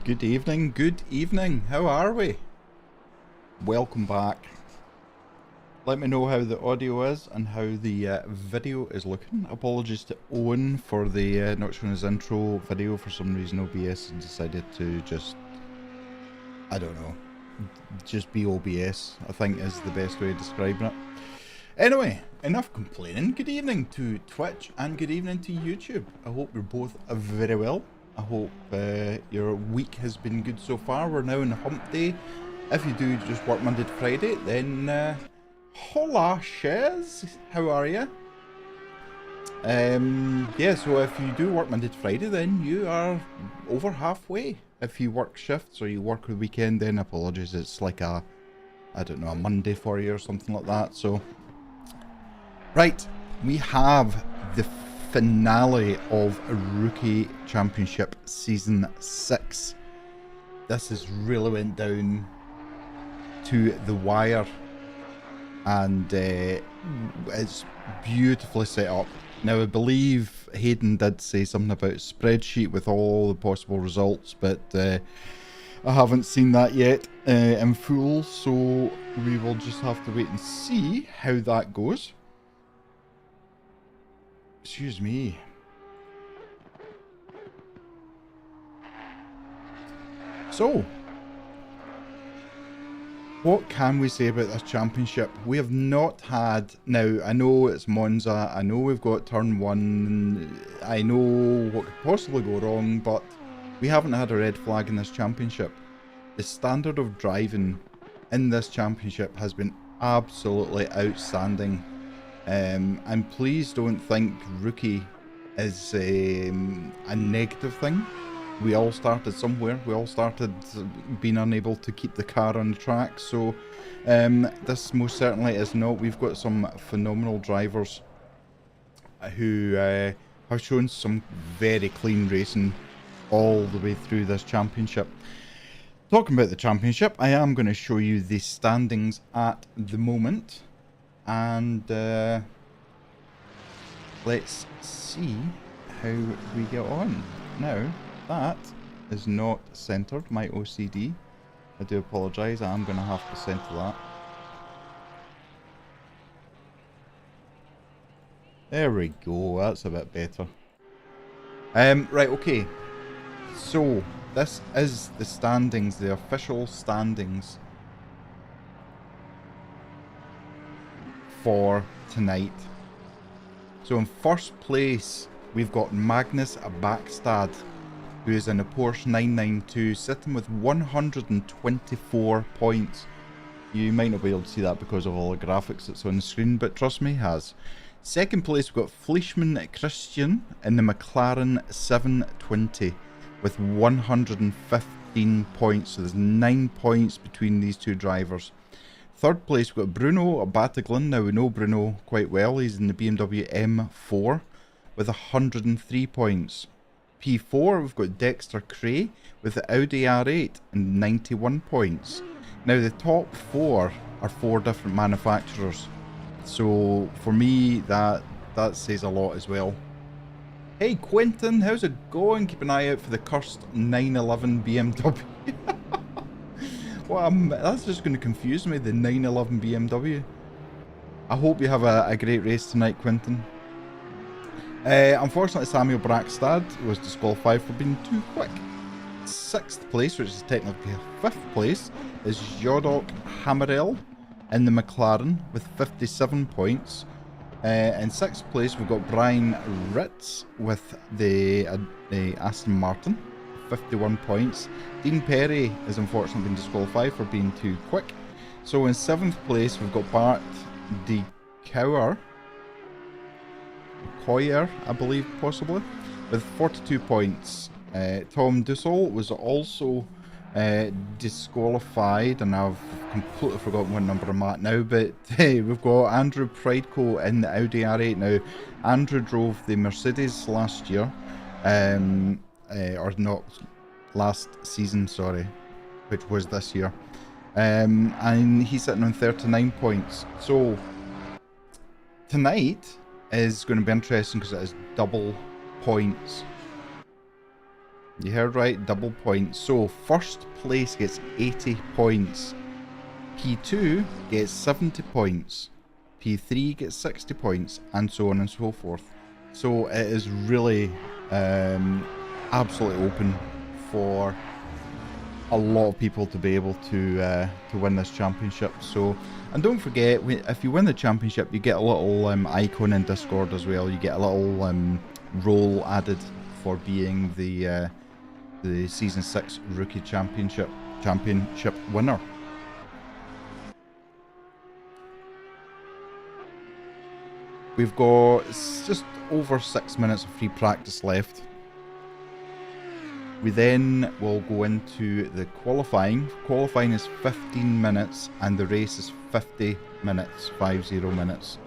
Good evening, how are we? Welcome back. Let me know how the audio is and how the video is looking. Apologies to Owen for the not showing his intro video. For some reason OBS decided to just, I don't know, just be OBS, I think is the best way of describing it. Anyway, enough complaining. Good evening to Twitch and good evening to YouTube. I hope you're both very well. I hope your week has been good so far. We're now in hump day. If you do just work Monday to Friday, then hola Shez, how are you? Yeah, so if you do work Monday to Friday, then you are over halfway. If you work shifts or you work the weekend, then apologies, it's like a, I don't know, a Monday for you or something like that. So, right, we have the finale of Rookie Championship Season 6. This has really went down to the wire, and it's beautifully set up. Now I believe Hayden did say something about a spreadsheet with all the possible results, but I haven't seen that yet in full, so we will just have to wait and see how that goes. Excuse me. So, what can we say about this championship? We have not had, now I know it's Monza, I know we've got turn 1, I know what could possibly go wrong, but we haven't had a red flag in this championship. The standard of driving in this championship has been absolutely outstanding. And please don't think rookie is a negative thing. We all started somewhere. We all started being unable to keep the car on the track. So this most certainly is not. We've got some phenomenal drivers who have shown some very clean racing all the way through this championship. Talking about the championship, I am going to show you the standings at the moment. And let's see how we get on. Now, that is not centered, my OCD. I do apologise, I am going to have to centre that. There we go, that's a bit better. Right, okay. So, this is the standings, the official standings for tonight. So in first place we've got Magnus Backstad, who is in a Porsche 992, sitting with 124 points. You might not be able to see that because of all the graphics that's on the screen, but trust me, he has. Second place we've got Fleischmann Christian in the McLaren 720 with 115 points. So there's 9 points between these two drivers. Third place, we've got Bruno Bateglin. Now we know Bruno quite well. He's in the BMW M4 with 103 points. P4, we've got Dexter Cray with the Audi R8 and 91 points. Now the top 4 are 4 different manufacturers. So for me, that says a lot as well. Hey Quentin, how's it going? Keep an eye out for the cursed 911 BMW. Well, that's just going to confuse me, the 911 BMW. I hope you have a great race tonight, Quentin. Unfortunately, Samuel Brackstad was disqualified for being too quick. Sixth place, which is technically fifth place, is Jodok Hammerell in the McLaren with 57 points. In sixth place, we've got Brian Ritz with the Aston Martin. 51 points. Dean Perry is unfortunately been disqualified for being too quick. So in 7th place we've got Bart de Coyer, I believe possibly, with 42 points. Tom Dussel was also disqualified, and I've completely forgotten what number I'm at now, but hey, we've got Andrew Prideco in the Audi R8. Now Andrew drove the Mercedes last year, or not last season, sorry, which was this year, and he's sitting on 39 points. So tonight is going to be interesting because it is double points. You heard right, double points. So first place gets 80 points. P2 gets 70 points. P3 gets 60 points, and so on and so forth. So it is really absolutely open for a lot of people to be able to win this championship. So, and don't forget, if you win the championship, you get a little icon in Discord as well. You get a little role added for being the season 6 rookie championship winner. We've got just over 6 minutes of free practice left. We then will go into the qualifying. Qualifying is 15 minutes and the race is 50 minutes, 50 minutes.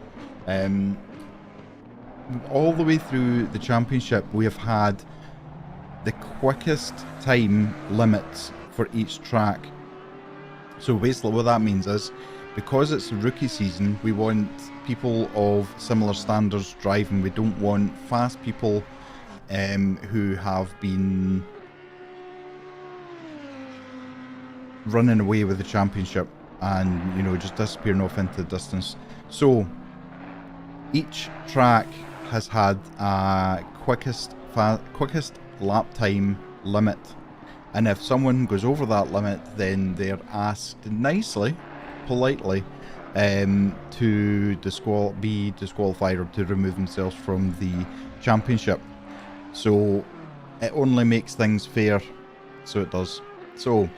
All the way through the championship, we have had the quickest time limits for each track. So basically what that means is, because it's rookie season, we want people of similar standards driving. We don't want fast people who have been running away with the championship and, you know, just disappearing off into the distance. So each track has had a quickest lap time limit, and if someone goes over that limit, then they're asked nicely, politely, to be disqualified or to remove themselves from the championship. So it only makes things fair, so it does. So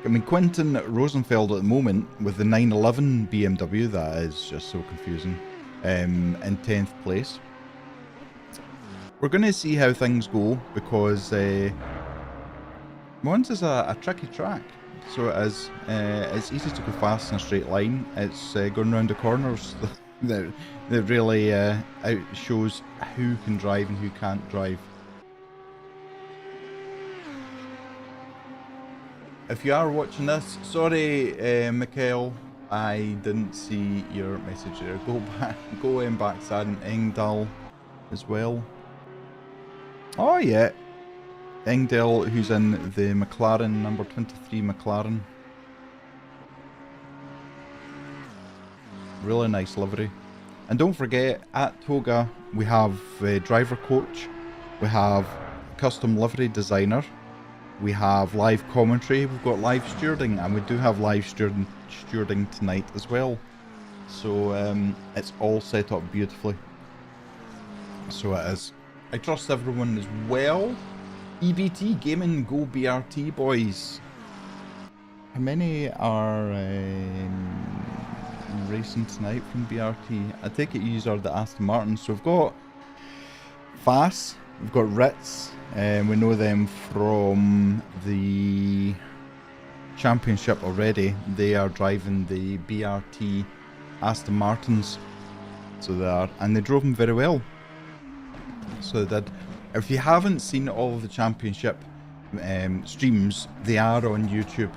I mean, Quentin Rosenfeld at the moment with the 911 BMW, that is just so confusing, in 10th place. We're going to see how things go, because Monza's a tricky track. So it is, it's easy to go fast in a straight line. It's going around the corners that really shows who can drive and who can't drive. If you are watching this, sorry, Mikhail, I didn't see your message there. Go back to Engdahl as well. Oh yeah, Engdahl, who's in the McLaren, number 23 McLaren. Really nice livery. And don't forget, at TOGA we have driver coach, we have custom livery designer, we have live commentary, we've got live stewarding, and we do have live stewarding tonight as well. So it's all set up beautifully. So it is. I trust everyone is well. EBT Gaming, go BRT boys. How many are racing tonight from BRT? I take it you are the Aston Martin. So we've got Fass, we've got Ritz, we know them from the championship already. They are driving the BRT Aston Martins, so they are, and they drove them very well. So they did. If you haven't seen all of the championship streams, they are on YouTube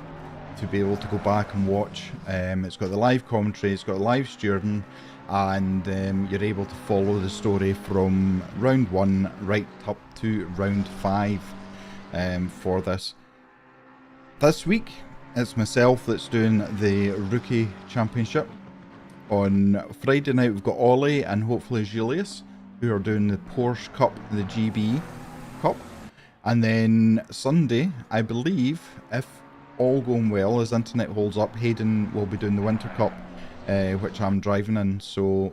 to be able to go back and watch. It's got the live commentary, it's got live stewarding, and you're able to follow the story from round 1 right up to round 5 for this. This week it's myself that's doing the rookie championship. On Friday night we've got Ollie and hopefully Julius, who are doing the Porsche Cup, the GB Cup. And then Sunday, I believe, if all going well, as internet holds up, Hayden will be doing the Winter Cup, which I'm driving in. So,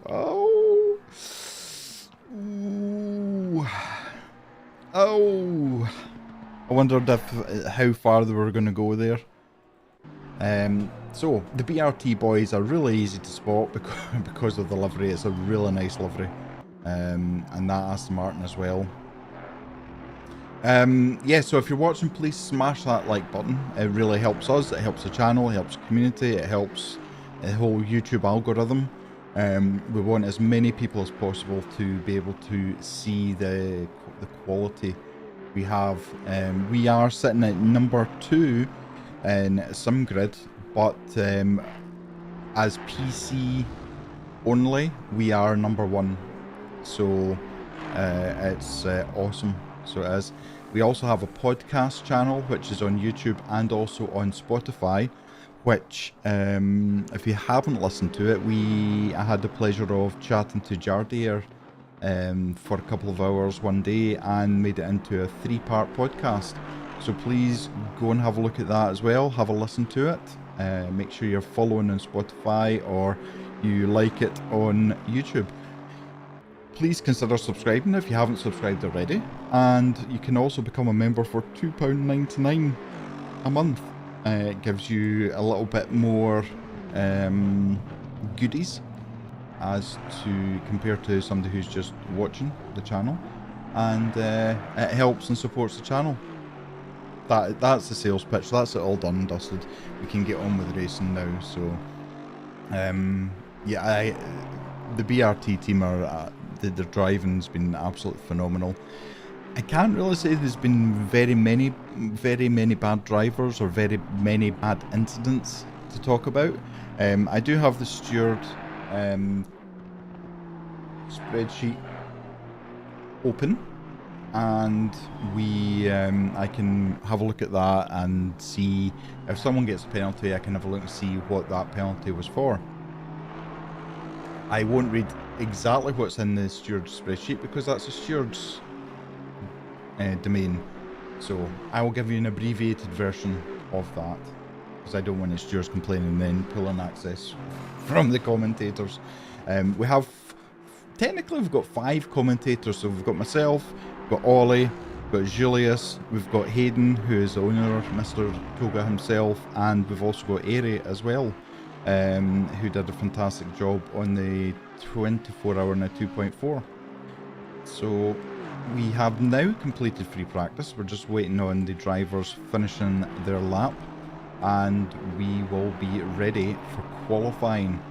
I wondered how far they were going to go there. So the BRT boys are really easy to spot because of the livery. It's a really nice livery, and that Aston Martin as well. Yeah, so if you're watching, please smash that like button. It really helps us, it helps the channel, it helps the community, it helps the whole YouTube algorithm. We want as many people as possible to be able to see the quality we have. We are sitting at number 2 in simgrid, but as PC only, we are number 1. So it's awesome. So it is. We also have a podcast channel, which is on YouTube and also on Spotify, which, if you haven't listened to it, I had the pleasure of chatting to Jardier for a couple of hours one day and made it into a 3-part podcast. So please go and have a look at that as well. Have a listen to it. Make sure you're following on Spotify or you like it on YouTube. Please consider subscribing if you haven't subscribed already. And you can also become a member for £2.99 a month. It gives you a little bit more goodies as to compare to somebody who's just watching the channel, and it helps and supports the channel. That's the sales pitch. That's it all done and dusted. We can get on with racing now. So yeah, the BRT team are their driving's been absolutely phenomenal. I can't really say there's been very many bad drivers or very many bad incidents to talk about. I do have the steward spreadsheet open, and I can have a look at that and see if someone gets a penalty. I can have a look and see what that penalty was for. I won't read exactly what's in the steward spreadsheet because that's a steward's domain, so I will give you an abbreviated version of that because I don't want the stewards complaining and then pulling access from the commentators. We've got 5 commentators, so we've got myself, we've got Ollie, we've got Julius, we've got Hayden, who is the owner, Mr. Toga himself, and we've also got Airy as well, who did a fantastic job on the 24-hour now 2.4. So we have now completed free practice. We're just waiting on the drivers finishing their lap, and we will be ready for qualifying.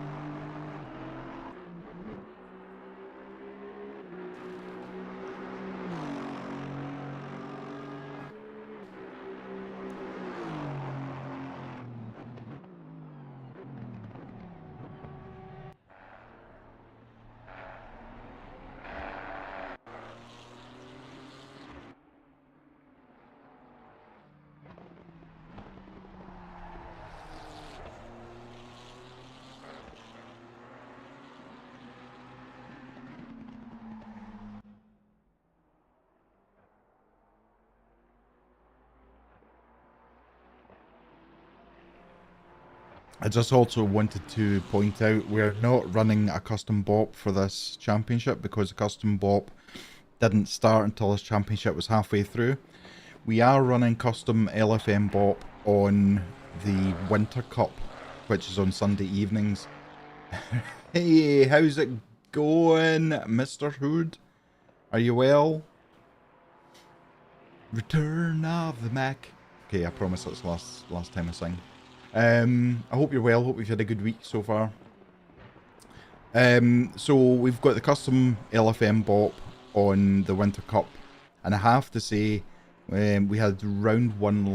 I just also wanted to point out we're not running a custom BOP for this championship because the custom BOP didn't start until this championship was halfway through. We are running custom LFM BOP on the Winter Cup, which is on Sunday evenings. Hey, how's it going, Mr. Hood? Are you well? Return of the Mac. Okay, I promise that's the last time I sing. I hope you're well. Hope you've had a good week so far. So we've got the custom LFM BOP on the Winter Cup, and I have to say, we had round 1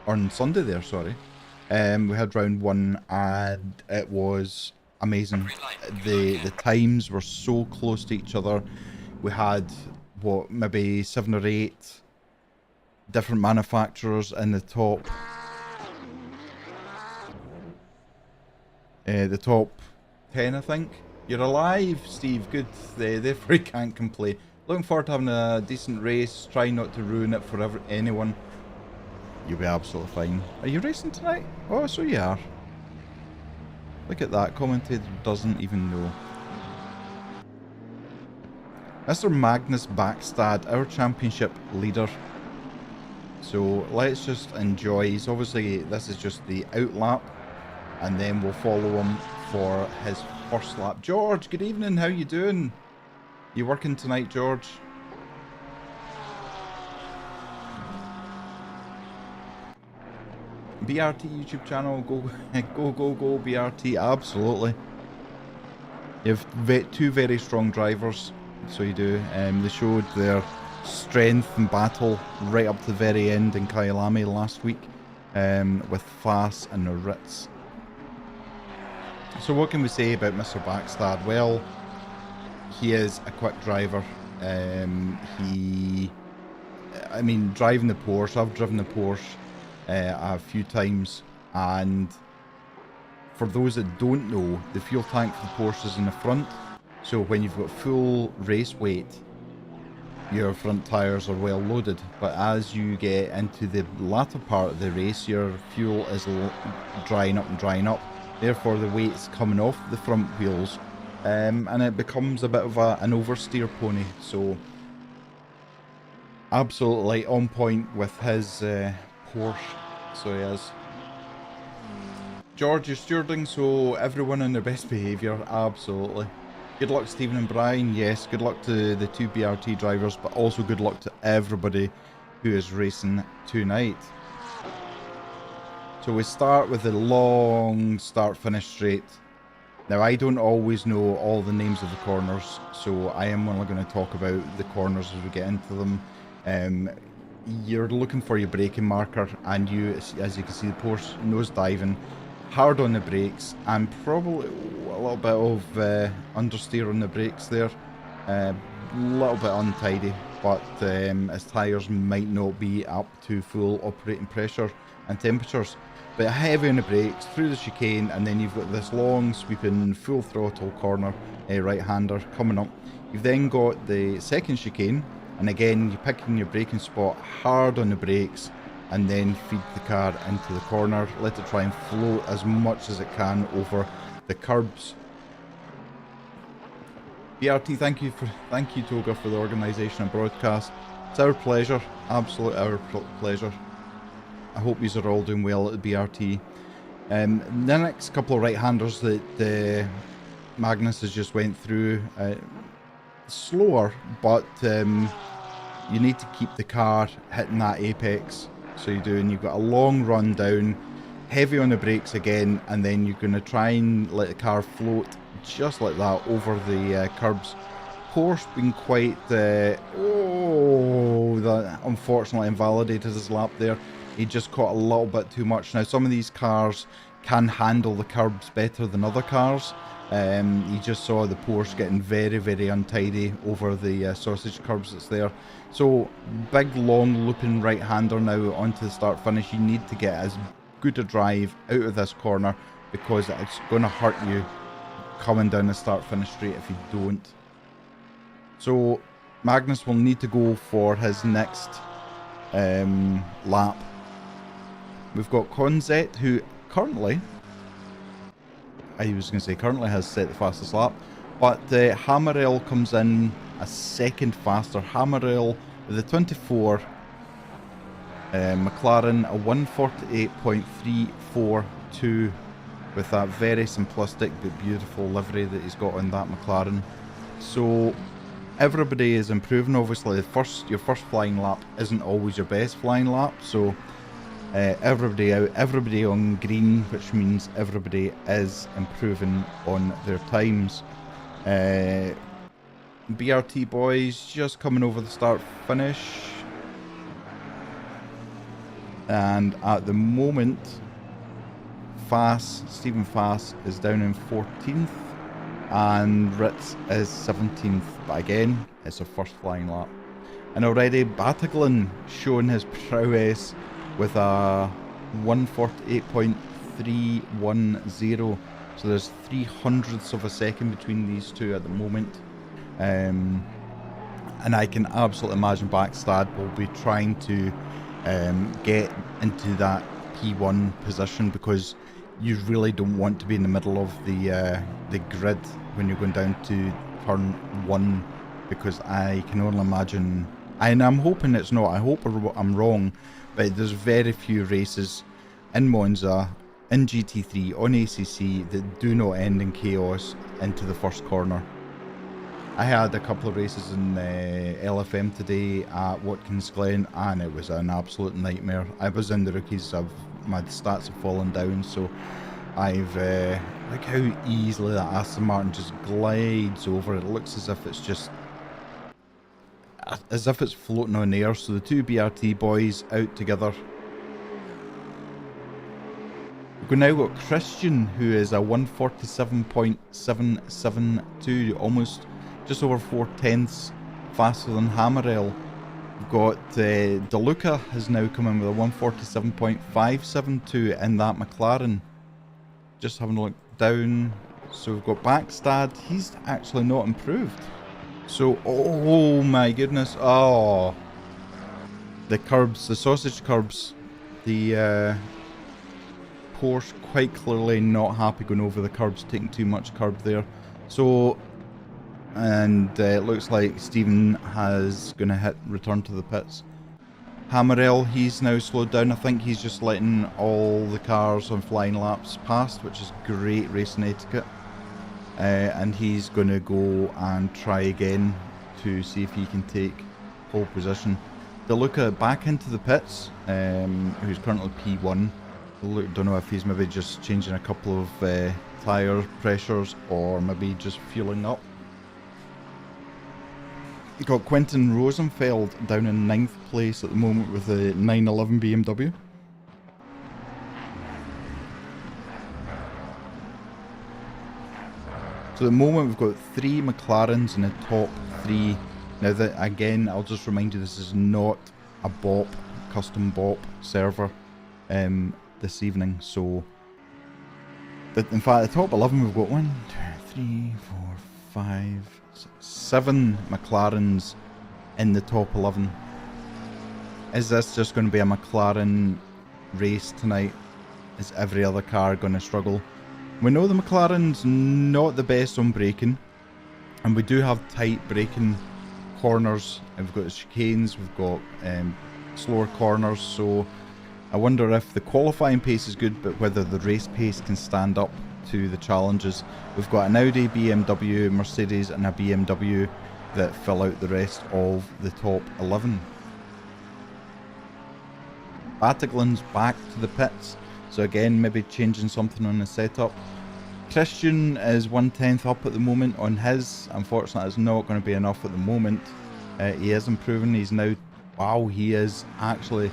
on Sunday there, sorry. We had round 1 and it was amazing. The times were so close to each other. We had, what, maybe 7 or 8 different manufacturers in the top. The top 10, I think. You're alive, Steve. Good. Therefore, you can't complain. Looking forward to having a decent race. Try not to ruin it for anyone. You'll be absolutely fine. Are you racing tonight? Oh, so you are. Look at that. Commentator doesn't even know. Mr. Magnus Backstad, our championship leader. So let's just enjoy. He's obviously, this is just the out lap, and then we'll follow him for his first lap. George, good evening. How you doing? You working tonight, George? BRT YouTube channel, go BRT, absolutely. You have 2 very strong drivers, so you do. They showed their strength and battle right up to the very end in Kyalami last week, with Fass and Ritz. So what can we say about Mr. Backstad? Well, he is a quick driver. He I mean, driving the Porsche, I've driven the Porsche a few times, and for those that don't know, the fuel tank for the Porsche is in the front, so when you've got full race weight, your front tyres are well loaded, but as you get into the latter part of the race, your fuel is drying up, therefore the weight's coming off the front wheels, and it becomes a bit of an oversteer pony. So absolutely on point with his Porsche, so he is. George, you're stewarding, so everyone in their best behaviour, absolutely. Good luck, Stephen and Brian. Yes, good luck to the two BRT drivers, but also good luck to everybody who is racing tonight. So we start with the long start-finish straight. Now, I don't always know all the names of the corners, so I am only going to talk about the corners as we get into them. You're looking for your braking marker, and you, as you can see, the Porsche nose diving hard on the brakes, and probably a little bit of understeer on the brakes there, a little bit untidy, but his tyres might not be up to full operating pressure and temperatures, but heavy on the brakes through the chicane, and then you've got this long sweeping full throttle corner right-hander coming up. You've then got the second chicane, and again you're picking your braking spot hard on the brakes, and then feed the car into the corner, let it try and float as much as it can over the curbs. BRT, thank you TOGA for the organisation and broadcast. It's our pleasure, absolute our pleasure. I hope you are all doing well at the BRT. The next couple of right-handers that Magnus has just went through, slower, but you need to keep the car hitting that apex. So you do, and you've got a long run down, heavy on the brakes again, and then you're going to try and let the car float just like that over the curbs. Porsche being quite, that unfortunately invalidated his lap there. He just caught a little bit too much. Now, some of these cars can handle the curbs better than other cars. You just saw the Porsche getting very, very untidy over the sausage curbs that's there. So, big, long, looping right-hander now onto the start-finish. You need to get as good a drive out of this corner, because it's going to hurt you coming down the start-finish straight if you don't. So, Magnus will need to go for his next lap. We've got Konzet, who currently has set the fastest lap, but Hammerell comes in a second faster. Hammerell with the 24 McLaren, a 148.342, with that very simplistic but beautiful livery that he's got on that McLaren. So everybody is improving. Obviously, your first flying lap isn't always your best flying lap, so everybody out, everybody on green, which means everybody is improving on their times. BRT boys just coming over the start finish, and at the moment Stephen Fass is down in 14th and Ritz is 17th, but again it's a first flying lap. And already Pateron showing his prowess with a 148.310, so there's 0.03 of a second between these two at the moment. And I can absolutely imagine Backstad will be trying to get into that P1 position, because you really don't want to be in the middle of the grid when you're going down to turn 1, because I can only imagine, and I'm hoping it's not, I hope I'm wrong, but there's very few races in Monza, in GT3, on ACC that do not end in chaos into the first corner. I had a couple of races in LFM today at Watkins Glen, and it was an absolute nightmare. I was in the rookies, my stats have fallen down, so I've like how easily that Aston Martin just glides over. It looks as if it's floating on air. So the two BRT boys out together. We've now got Christian, who is a 147.772, almost just over 0.4 faster than Hammerell. got DeLuca has now come in with a 147.572 in that McLaren. Just having a look down. So we've got Backstad. He's actually not improved. So, oh my goodness. Oh. The curbs, the sausage curbs. The Porsche quite clearly not happy going over the curbs, taking too much curb there. So, and it looks like Stephen has going to return to the pits. Hammerell, he's now slowed down. I think he's just letting all the cars on flying laps past, which is great racing etiquette. And he's going to go and try again to see if he can take pole position. DeLuca back into the pits, who's currently P1. Don't know if he's maybe just changing a couple of tyre pressures or maybe just fueling up. You've got Quentin Rosenfeld down in 9th place at the moment with the 911 BMW. So at the moment we've got 3 McLarens in the top 3. Now that, again, I'll just remind you, this is not a BOP, custom BOP server this evening. So, in fact, the top 11 we've got 1, 2, 3, 4, 5, 6, 7 McLarens in the top 11. Is this just going to be a McLaren race tonight? Is every other car going to struggle? We know the McLaren's not the best on braking, and we do have tight braking corners. We've got chicanes, we've got slower corners, so I wonder if the qualifying pace is good, but whether the race pace can stand up to the challenges. We've got an Audi, BMW, Mercedes and a BMW that fill out the rest of the top 11. Bataglin's back to the pits, so again maybe changing something on the setup. Christian is 1/10 up at the moment on his. Unfortunately, it's not going to be enough at the moment. He is improving. He's now, wow, he is actually,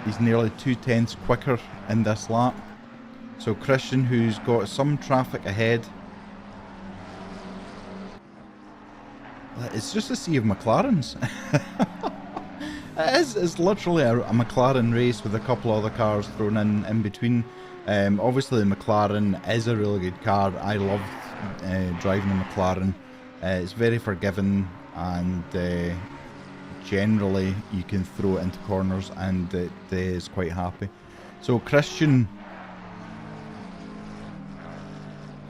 he's nearly 2/10 quicker in this lap. So Christian, who's got some traffic ahead, it's just a sea of McLarens. It's literally a McLaren race with a couple other cars thrown in between. Obviously the McLaren is a really good car. I love driving a McLaren. It's very forgiving, and generally you can throw it into corners and it is quite happy. So Christian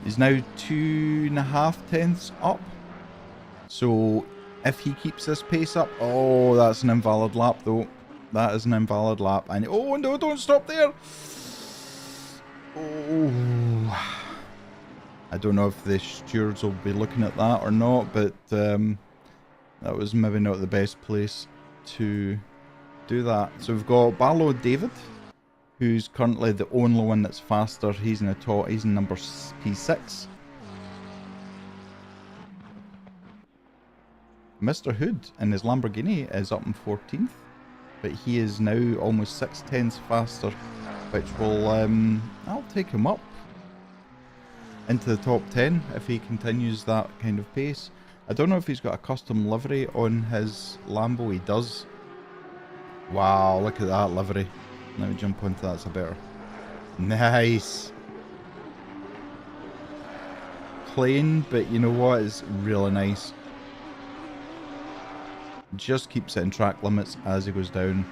is now 2.5 tenths up. So if he keeps this pace up, oh, that's an invalid lap though. That is an invalid lap. And oh no, don't stop there. Oh, I don't know if the stewards will be looking at that or not, but that was maybe not the best place to do that. So we've got Barlow David, who's currently the only one that's faster. He's in the top. He's in number P6. Mr. Hood in his Lamborghini is up in 14th, but he is now almost 6/10 faster, which will, I'll take him up into the top 10 if he continues that kind of pace. I don't know if he's got a custom livery on his Lambo. He does. Wow, look at that livery. Let me jump onto that, so better. Nice. Plain, but you know what? It's really nice. Just keeps setting track limits as he goes down.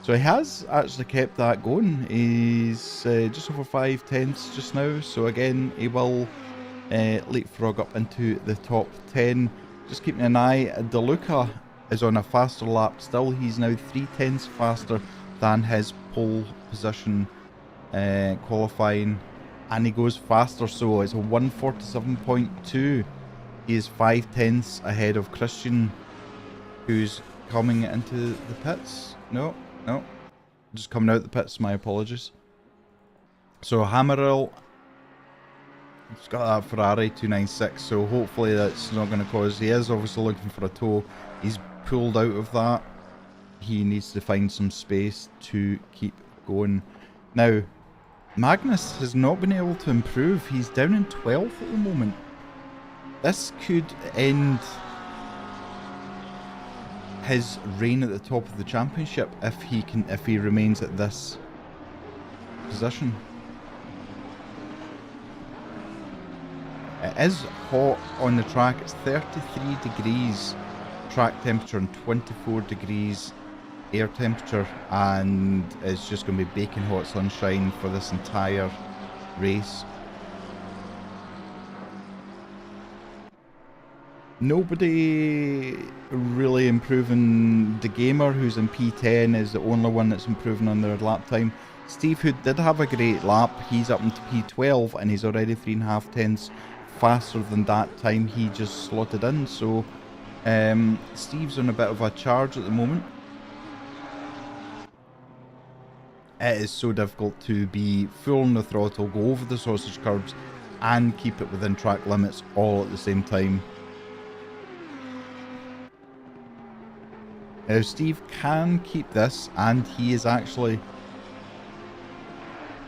So he has actually kept that going. He's just over 5/10 just now. So again, he will leapfrog up into the top 10. Just keeping an eye. DeLuca is on a faster lap still. He's now 3/10 faster than his pole position qualifying. And he goes faster, so it's a 147.2. He is 5/10 ahead of Christian, who's coming into the pits. No, just coming out the pits, my apologies. So Hammerell, he's got that Ferrari 296, so hopefully that's not going to cause, he is obviously looking for a tow. He's pulled out of that. He needs to find some space to keep going. Now, Magnus has not been able to improve. He's down in 12th at the moment. This could end his reign at the top of the championship if he remains at this position. It is hot on the track. It's 33 degrees track temperature and 24 degrees air temperature, and it's just going to be baking hot sunshine for this entire race. Nobody really improving. The gamer, who's in P10, is the only one that's improving on their lap time. Steve, who did have a great lap, he's up into P12 and he's already 3.5 tenths faster than that time he just slotted in. So Steve's on a bit of a charge at the moment. It is so difficult to be full on the throttle, go over the sausage curves and keep it within track limits all at the same time. Now Steve can keep this, and he is actually,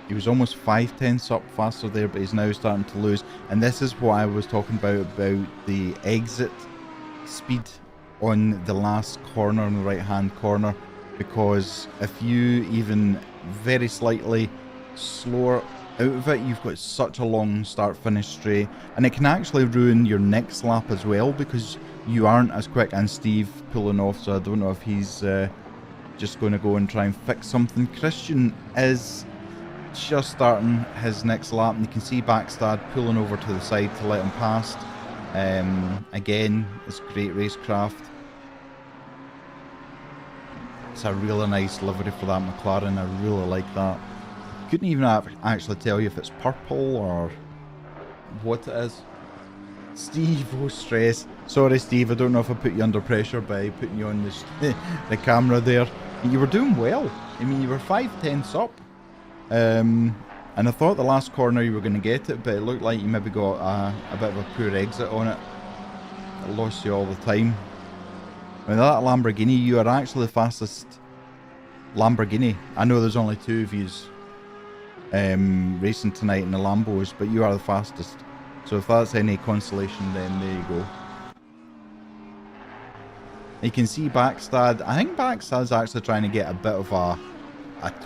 he was almost 5 tenths up faster there, but he's now starting to lose. And this is what I was talking about the exit speed on the last corner, on the right hand corner, because if you even very slightly slower out of it, you've got such a long start finish straight, and it can actually ruin your next lap as well because you aren't as quick. And Steve pulling off, so I don't know if he's just going to go and try and fix something. Christian is just starting his next lap, and you can see Backstad pulling over to the side to let him past. Again, it's great racecraft. It's a really nice livery for that McLaren. I really like that. Couldn't even actually tell you if it's purple or what it is. Steve, oh stress. Sorry Steve, I don't know if I put you under pressure by putting you on the camera there. You were doing well. I mean, you were 5 tenths up. And I thought the last corner you were going to get it, but it looked like you maybe got a bit of a poor exit on it. It lost you all the time. With that Lamborghini, you are actually the fastest Lamborghini. I know there's only 2 of yous racing tonight in the Lambos, but you are the fastest. So if that's any consolation, then there you go. You can see Backstad. I think Backstad's actually trying to get a bit of a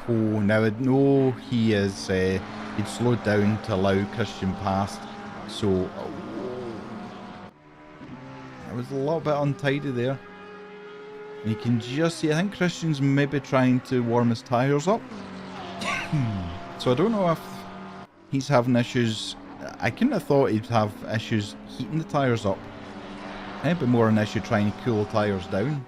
toe. Now I know he is, he'd slowed down to allow Christian past, so it was a little bit untidy there. And you can just see, I think Christian's maybe trying to warm his tyres up. So I don't know if he's having issues. I couldn't have thought he'd have issues heating the tyres up. It'd be more an issue trying to cool the tyres down.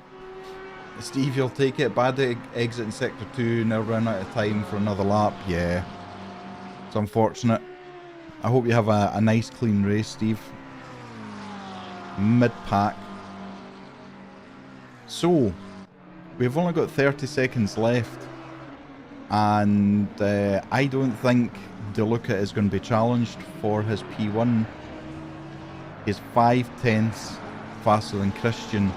Steve, you'll take it. Bad exit in sector 2, now run out of time for another lap. Yeah, it's unfortunate. I hope you have a nice clean race, Steve. Mid-pack. So, we've only got 30 seconds left, and I don't think DeLuca is going to be challenged for his P1. He's 5 tenths faster than Christian,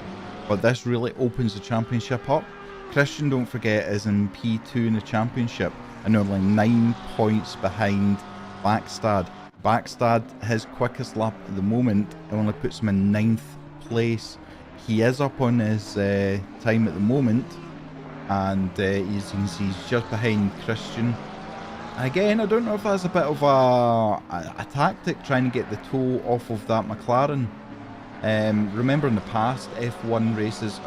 but this really opens the championship up. Christian, don't forget, is in P2 in the championship and only 9 points behind Backstad. Backstad, his quickest lap at the moment, only puts him in 9th place. He is up on his time at the moment, and as you can see, he's just behind Christian. Again, I don't know if that's a bit of a tactic, trying to get the toe off of that McLaren. Remember in the past F1 races,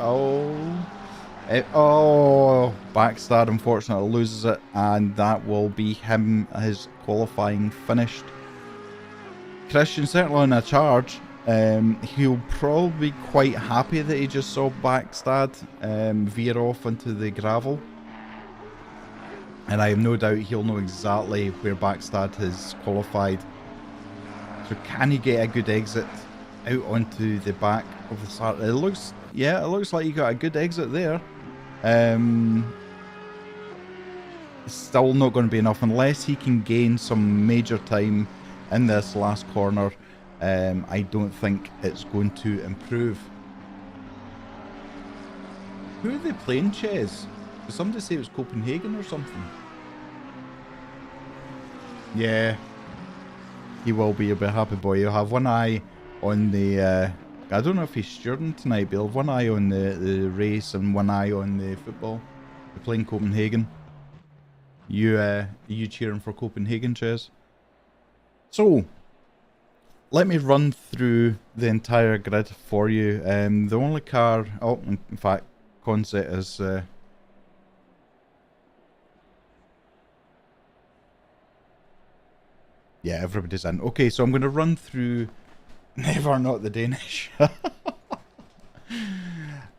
Backstad unfortunately loses it, and that will be his qualifying finished. Christian certainly on a charge. He'll probably be quite happy that he just saw Backstad veer off into the gravel. And I have no doubt he'll know exactly where Backstad has qualified. So can he get a good exit out onto the back of the start? It looks like he got a good exit there. It's still not going to be enough unless he can gain some major time in this last corner. I don't think it's going to improve. Who are they playing, Ches? Did somebody say it was Copenhagen or something? Yeah, he will be a bit happy boy. He'll have one eye on the I don't know if he's stewarding tonight, but he'll have one eye on the race and one eye on the football. We're playing Copenhagen. You cheering for Copenhagen, Ches? So, let me run through the entire grid for you. The only car... Oh, in fact, Concept is... Yeah, everybody's in. Okay, so I'm going to run through... Never not the Danish.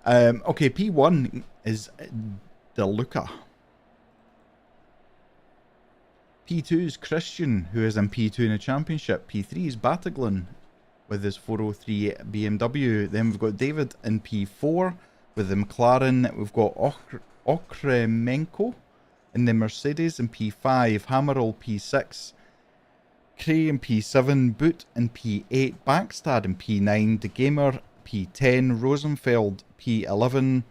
Okay, P1 is DeLuca. P2 is Christian, who is in P2 in the championship. P3 is Pateron with his 403 BMW. Then we've got David in P4 with the McLaren. We've got Okremenko in the Mercedes in P5. Hammerl P6. Cray in P7. Boot in P8. Backstad in P9. De Gamer P10. Rosenfeld P11.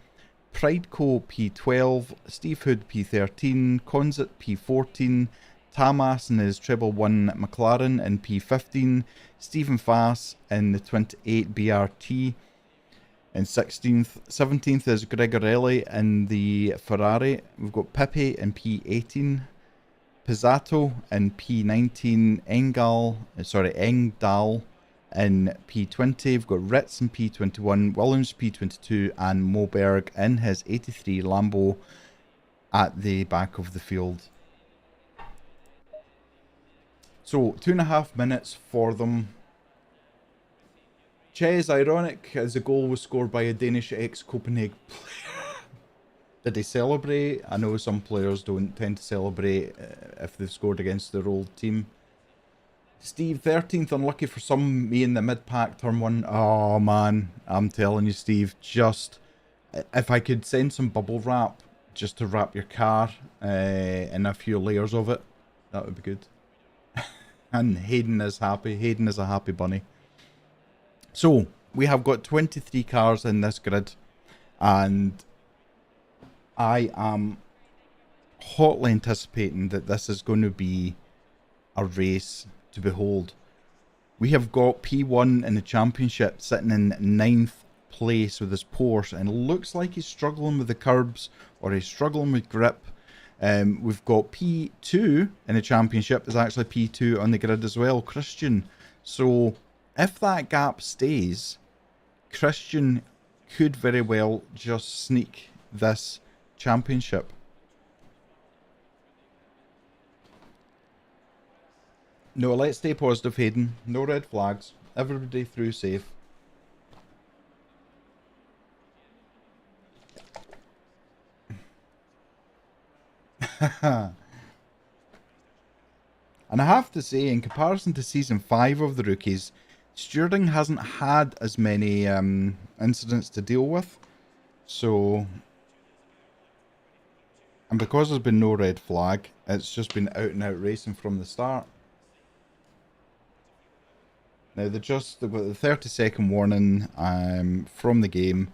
Prideco P12. Steve Hood P13. Conzit P14. Tamas in his treble 1 McLaren in P15, Stephen Fass in the 28 BRT in 16th, 17th is Gregorelli in the Ferrari. We've got Pepe in P18, Pizzato in P19, Engdahl in P20. We've got Ritz in P21, Williams P22, and Moberg in his 83 Lambo at the back of the field. So, 2.5 minutes for them. Ches, ironic as the goal was scored by a Danish ex-Copenhagen player. Did he celebrate? I know some players don't tend to celebrate if they've scored against their old team. Steve, 13th, unlucky for some, me in the mid-pack, turn 1. Oh man, I'm telling you, Steve, just... If I could send some bubble wrap, just to wrap your car in a few layers of it, that would be good. And Hayden is happy. Hayden is a happy bunny. So, we have got 23 cars in this grid. And I am hotly anticipating that this is going to be a race to behold. We have got P1 in the championship sitting in 9th place with his Porsche. And it looks like he's struggling with the curbs or he's struggling with grip. We've got P2 in the championship. There's actually P2 on the grid as well, Christian. So if that gap stays, Christian could very well just sneak this championship. No, let's stay positive, Hayden. No red flags. Everybody through safe. And I have to say, in comparison to Season 5 of the Rookies, stewarding hasn't had as many incidents to deal with. So... And because there's been no red flag, it's just been out and out racing from the start. Now they've got the 30-second warning from the game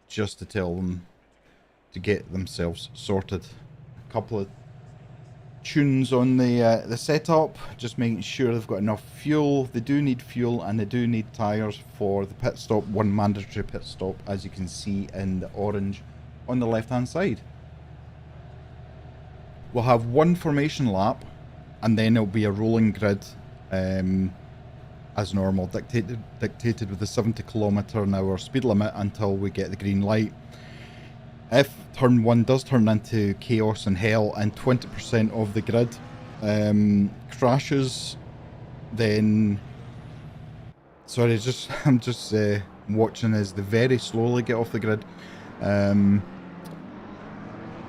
just to tell them to get themselves sorted. A couple of tunes on the setup, just making sure they've got enough fuel. They do need fuel and they do need tyres for the pit stop, one mandatory pit stop, as you can see in the orange on the left hand side. We'll have one formation lap and then it'll be a rolling grid as normal, dictated with a 70km/h speed limit until we get the green light. If turn 1 does turn into chaos and hell and 20% of the grid crashes, then... Sorry, I'm just watching as they very slowly get off the grid.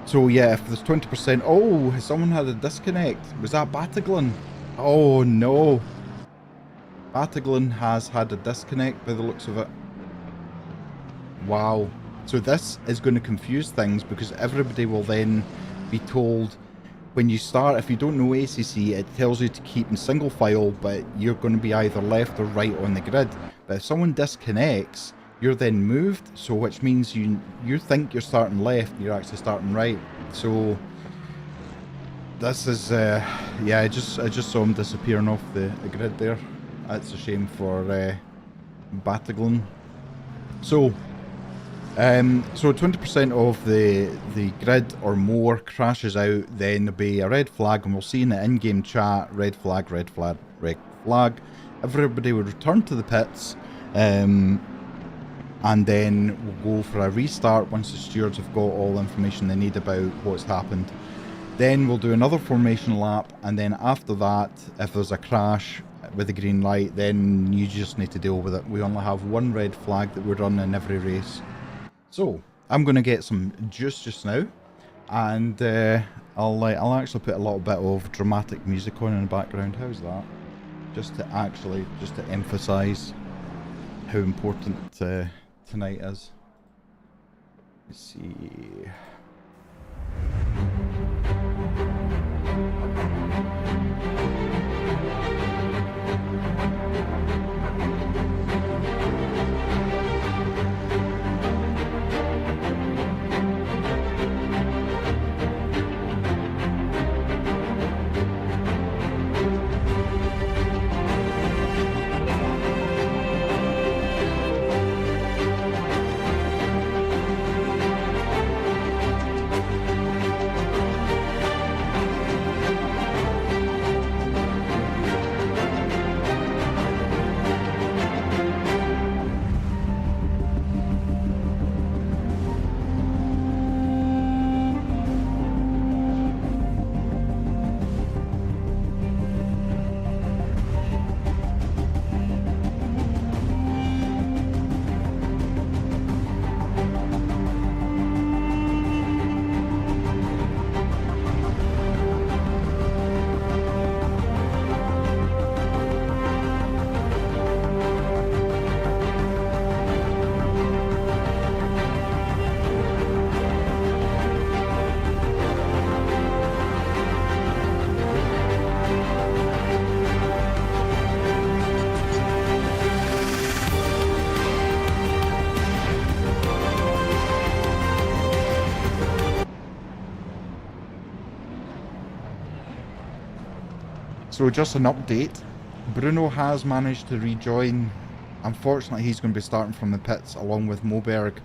So yeah, if there's 20%... Oh, someone had a disconnect. Was that Pateron? Oh no. Pateron has had a disconnect by the looks of it. Wow. So this is going to confuse things because everybody will then be told when you start, if you don't know ACC, it tells you to keep in single file, but you're going to be either left or right on the grid. But if someone disconnects, you're then moved, so which means you think you're starting left, you're actually starting right. So this is, yeah, I just saw him disappearing off the grid there. That's a shame for Pateron. So 20% of the grid or more crashes out, then there'll be a red flag, and we'll see in the in-game chat, red flag, red flag, red flag. Everybody will return to the pits, and then we'll go for a restart once the stewards have got all the information they need about what's happened. Then we'll do another formation lap, and then after that, if there's a crash with the green light, then you just need to deal with it. We only have one red flag that we run in every race. So I'm going to get some juice just now, and I'll actually put a little bit of dramatic music on in the background. How's that? Just to emphasise how important tonight is. Let's see. So just an update, Bruno has managed to rejoin. Unfortunately, he's going to be starting from the pits along with Moberg.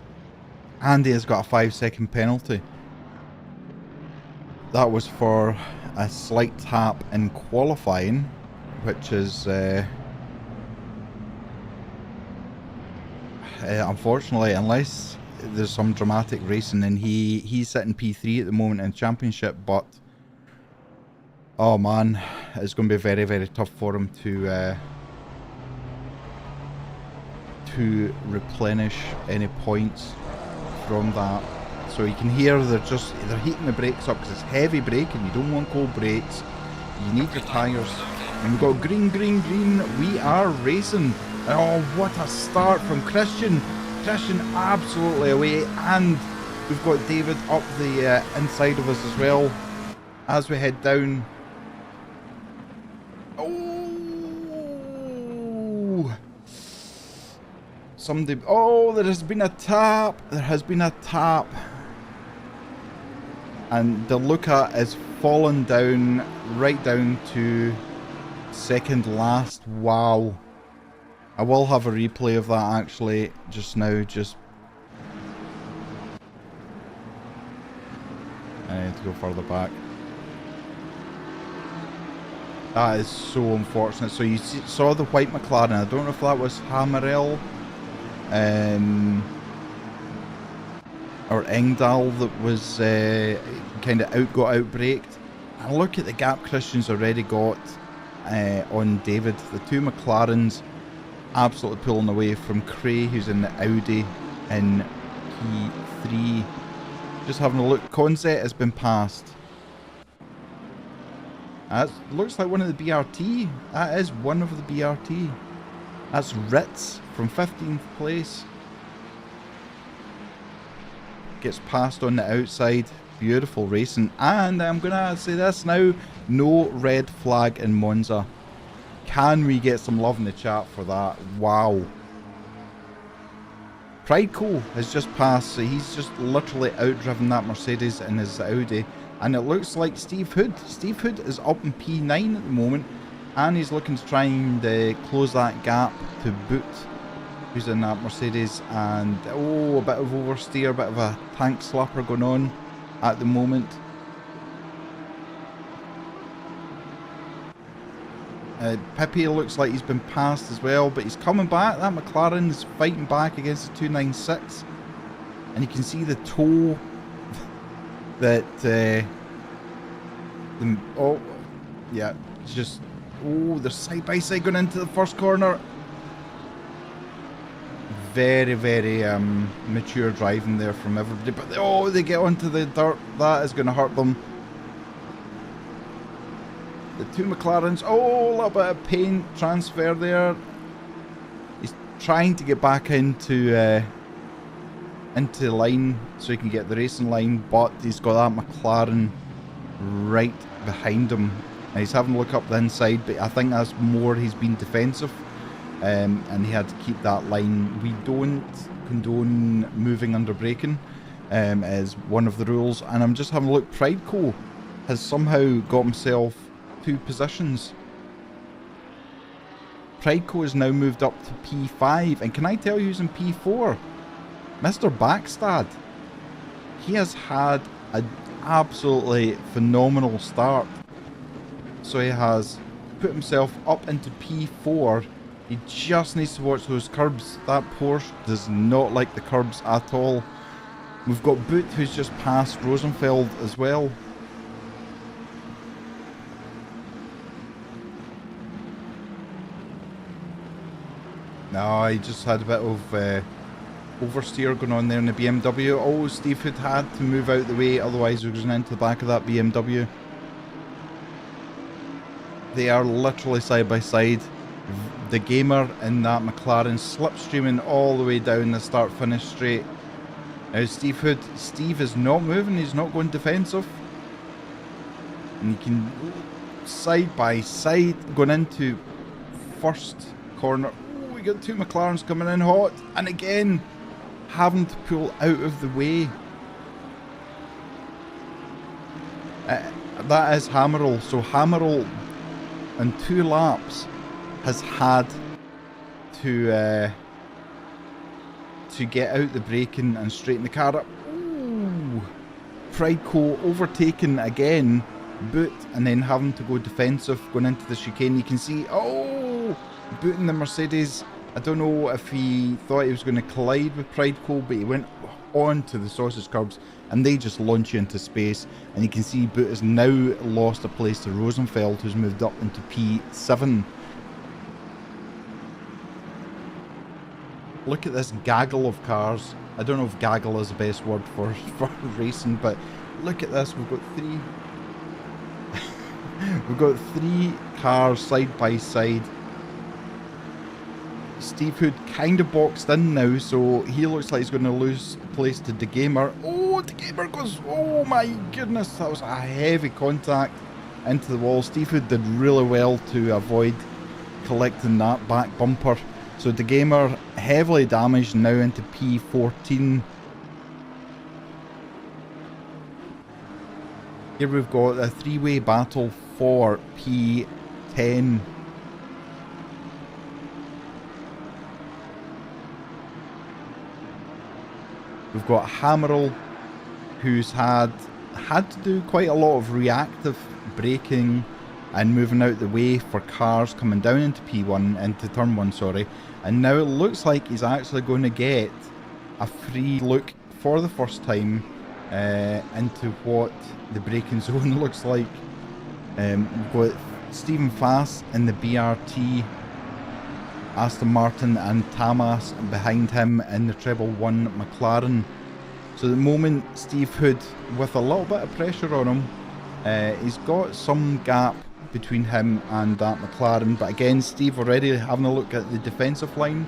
Andy has got a 5-second penalty. That was for a slight tap in qualifying, which is unfortunately, unless there's some dramatic racing, and he's sitting P3 at the moment in championship, but oh man, it's going to be very, very tough for him to replenish any points from that. So you can hear they're heating the brakes up because it's heavy braking. You don't want cold brakes. You need your tyres. And we've got green, green, green. We are racing. Oh, what a start from Christian. Christian absolutely away. And we've got David up the inside of us as well as we head down. Somebody, oh, there has been a tap. There has been a tap. And De Luca is fallen down, right down to second last. Wow. I will have a replay of that actually just now. I need to go further back. That is so unfortunate. So you saw the white McLaren. I don't know if that was Hammerell or Engdahl that was kind of got outbraked. And look at the gap Christian's already got on David. The two McLarens absolutely pulling away from Cray, who's in the Audi in P3. Just having a look. Conzet has been passed. That looks like one of the BRT. That is one of the BRT. That's Ritz from 15th place. Gets passed on the outside. Beautiful racing. And I'm going to say this now. No red flag in Monza. Can we get some love in the chat for that? Wow. Prideco has just passed. So he's just literally outdriven that Mercedes in his Audi. And it looks like Steve Hood. Steve Hood is up in P9 at the moment. And he's looking to try and close that gap to boot who's in that Mercedes, and oh, a bit of oversteer, a bit of a tank slapper going on at the moment. Pippy looks like he's been passed as well, but he's coming back. That McLaren is fighting back against the 296, and you can see the toe that oh yeah, it's just, oh, they're side by side going into the first corner. Very, very mature driving there from everybody, but oh, they get onto the dirt. That is going to hurt them. The two McLarens, oh, a little bit of paint transfer there. He's trying to get back into the line so he can get the racing line, but he's got that McLaren right behind him. And he's having a look up the inside, but I think that's more he's been defensive, and he had to keep that line. We don't condone moving under braking as one of the rules, and I'm just having a look. Prideco has somehow got himself 2 positions. Prideco has now moved up to P5, and can I tell you who's in P4? Mr. Backstad. He has had an absolutely phenomenal start. So he has put himself up into P4. He just needs to watch those curbs. That Porsche does not like the curbs at all. We've got Boot, who's just passed Rosenfeld as well. No, he just had a bit of oversteer going on there in the BMW. Oh, Steve Hood had to move out the way, otherwise he was going into the back of that BMW. They are literally side by side. The Gamer in that McLaren slipstreaming all the way down the start-finish straight. Now Steve Hood, Steve is not moving, he's not going defensive. And you can side by side going into first corner. Oh, we got 2 McLarens coming in hot, and again having to pull out of the way. That is Hammerl. So Hammerl in 2 laps has had to get out the braking and straighten the car up. Ooh. Prideco overtaken again, Boot, and then having to go defensive going into the chicane. You can see, oh, Boot in the Mercedes. I don't know if he thought he was going to collide with Prideco, but he went on to the sausage curbs and they just launch you into space. And you can see Boot has now lost a place to Rosenfeld, who's moved up into P7. Look at this gaggle of cars. I don't know if gaggle is the best word for racing, but look at this. We've got 3 we've got 3 cars side by side. Steve Hood kind of boxed in now, so he looks like he's going to lose place to the Gamer. Oh, the Gamer goes, oh my goodness, that was a heavy contact into the wall. Steve Hood did really well to avoid collecting that back bumper. So the Gamer heavily damaged, now into P14. Here we've got a 3-way battle for P10. We've got Hammerl, who's had to do quite a lot of reactive braking and moving out the way for cars coming down into P1, into turn 1, sorry. And now it looks like he's actually going to get a free look for the first time into what the braking zone looks like. We've got Stephen Fass in the BRT, Aston Martin, and Tamas behind him in the treble 1 McLaren. So at the moment, Steve Hood, with a little bit of pressure on him, he's got some gap between him and that McLaren, but again, Steve already having a look at the defensive line.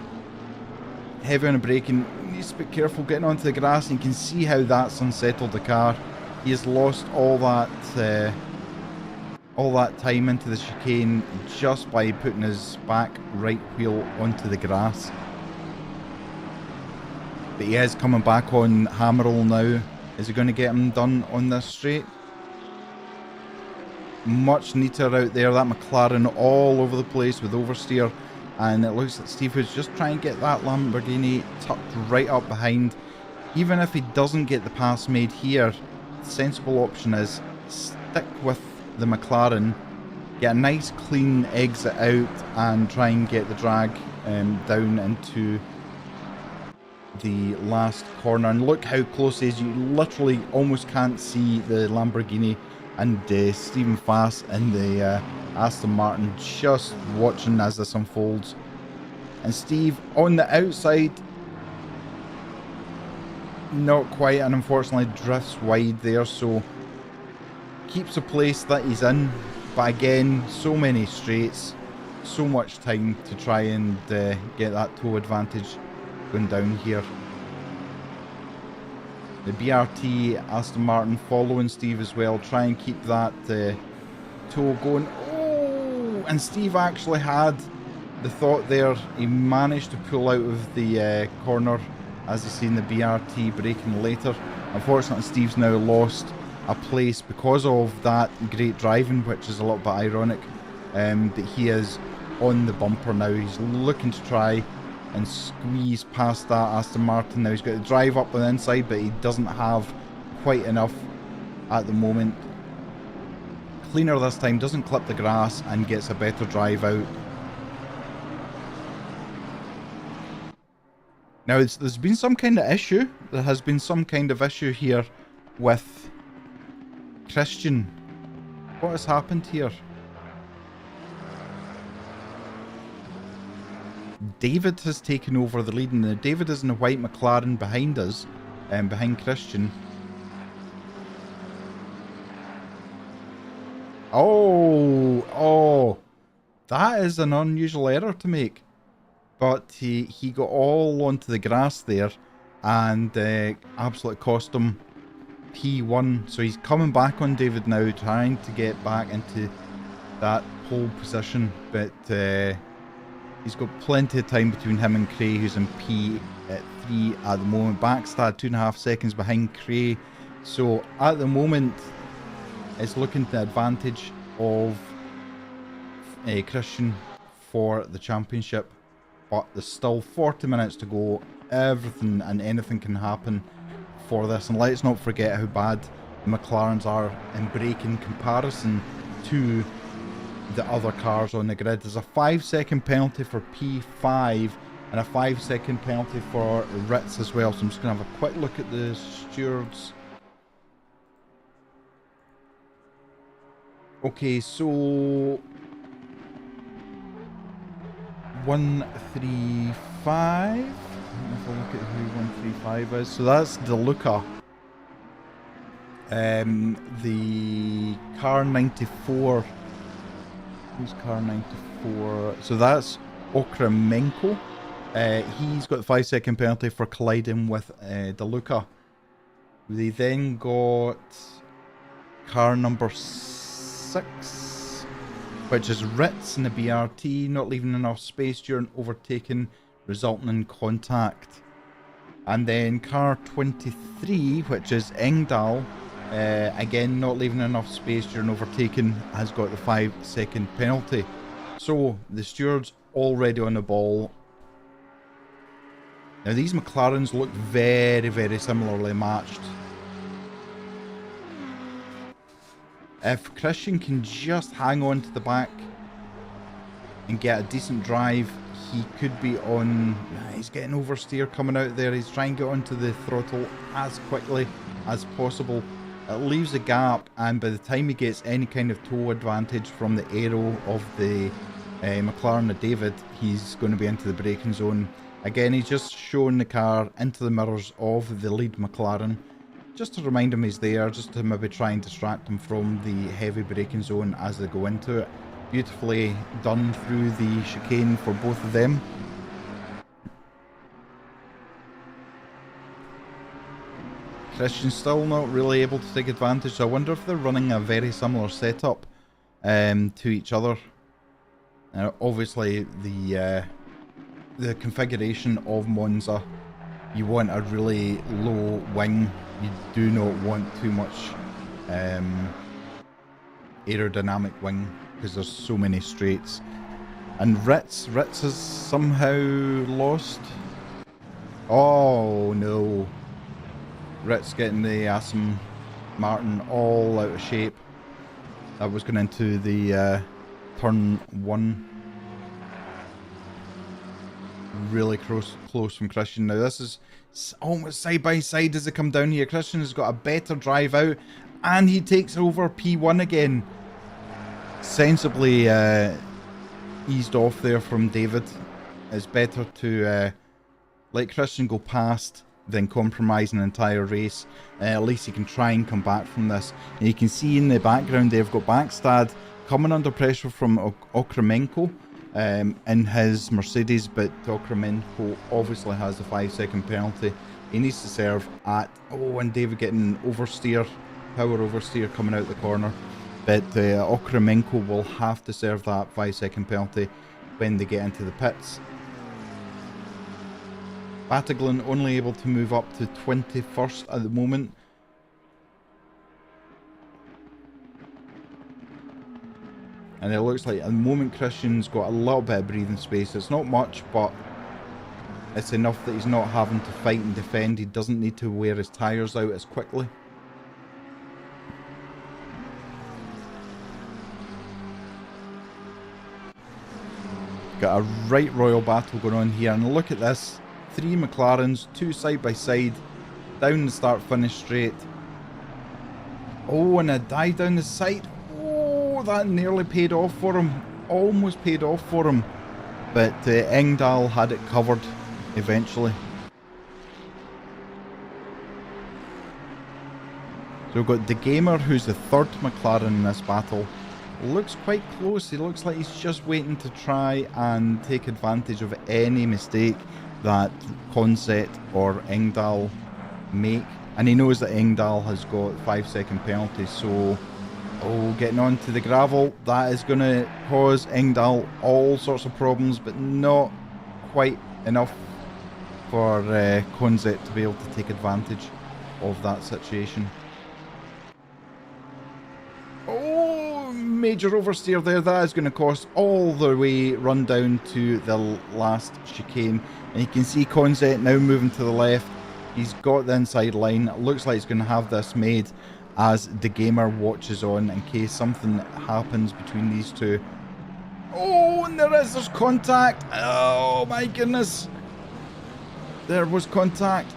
Heavy on the braking, needs to be careful getting onto the grass, and you can see how that's unsettled the car. He has lost all that time into the chicane just by putting his back right wheel onto the grass. But he is coming back on Hammerl now. Is he going to get him done on this straight? Much neater out there. That McLaren all over the place with oversteer. and it looks like Steve was just trying to get that Lamborghini tucked right up behind. Even if he doesn't get the pass made here, the sensible option is stick with the McLaren, get a nice clean exit out, and try and get the drag down into the last corner. And look how close he is. You literally almost can't see the Lamborghini, and Stephen Fass and the Aston Martin just watching as this unfolds. And Steve on the outside, not quite, and unfortunately drifts wide there, so keeps the place that he's in. But again, so many straights, so much time to try and get that toe advantage going down here. The BRT Aston Martin following Steve as well, try and keep that toe going. Oh, and Steve actually had the thought there. He managed to pull out of the corner as you see in the BRT braking later. Unfortunately, Steve's now lost a place because of that great driving, which is a little bit ironic that he is on the bumper now. He's looking to try and squeeze past that Aston Martin. Now he's got to drive up on the inside, but he doesn't have quite enough at the moment. Cleaner this time, doesn't clip the grass and gets a better drive out. Now there's been some kind of issue. There has been some kind of issue here with Christian. What has happened here? David has taken over the lead, and David is in a white McLaren behind us, behind Christian. Oh, that is an unusual error to make. But he got all onto the grass there, and absolutely cost him P1. So he's coming back on David now, trying to get back into that pole position, but he's got plenty of time between him and Cray, who's in P3 at the moment. Backstad 2.5 seconds behind Cray. So at the moment, it's looking to the advantage of Christian for the championship. But there's still 40 minutes to go. Everything and anything can happen for this. And let's not forget how bad the McLarens are in braking comparison to the other cars on the grid. There's a 5-second penalty for P5 and a 5-second penalty for Ritz as well. So I'm just going to have a quick look at the stewards. Okay, so 135. If I look at who 135 is, so that's DeLuca. The car 94. Who's car 94? So that's Okramenko. He's got the 5-second penalty for colliding with DeLuca. They then got car number 6, which is Ritz in the BRT, not leaving enough space during overtaking, resulting in contact. And then car 23, which is Engdahl, again not leaving enough space during overtaking, has got the 5-second penalty. So the stewards already on the ball. Now these McLarens look very, very similarly matched. If Christian can just hang on to the back and get a decent drive, he could be on. He's getting oversteer coming out there. He's trying to get onto the throttle as quickly as possible. It leaves a gap, and by the time he gets any kind of toe advantage from the aero of the McLaren of David, he's going to be into the braking zone. Again, he's just showing the car into the mirrors of the lead McLaren, just to remind him he's there, just to maybe try and distract him from the heavy braking zone as they go into it. Beautifully done through the chicane for both of them. Christian's still not really able to take advantage, so I wonder if they're running a very similar setup to each other. Now, obviously, the configuration of Monza, you want a really low wing. You do not want too much aerodynamic wing because there's so many straights. And Ritz has somehow lost. Oh no. Ritz getting the Aston Martin all out of shape. That was going into the turn 1. Really close from Christian. Now this is almost side by side as they come down here. Christian has got a better drive out and he takes over P1 again. Sensibly eased off there from David. It's better to let Christian go past than compromise an entire race. At least he can try and come back from this. And you can see in the background they've got Backstad coming under pressure from Okremenko in his Mercedes, but Okremenko obviously has the 5-second penalty. He needs to serve at, and David getting oversteer, power oversteer coming out the corner. But Okremenko will have to serve that 5-second penalty when they get into the pits. Pateron only able to move up to 21st at the moment. And it looks like at the moment Christian's got a little bit of breathing space. It's not much, but it's enough that he's not having to fight and defend. He doesn't need to wear his tyres out as quickly. Got a right royal battle going on here, and look at this. 3 McLarens, 2 side by side, down the start finish straight. Oh, and a dive down the side. Oh, that nearly paid off for him. Almost paid off for him. But Engdahl had it covered eventually. So we've got De Gamer, who's the 3rd McLaren in this battle. Looks quite close. He looks like he's just waiting to try and take advantage of any mistake that Concept or Engdahl make. And he knows that Engdahl has got 5-second penalty, so getting onto the gravel, that is going to cause Engdahl all sorts of problems, but not quite enough for Concept to be able to take advantage of that situation. Major oversteer there. That is going to cost all the way run down to the last chicane, and you can see Concept now moving to the left. He's got the inside line. It looks like he's going to have this made as the gamer watches on in case something happens between these two. And there's contact. Oh my goodness, there was contact,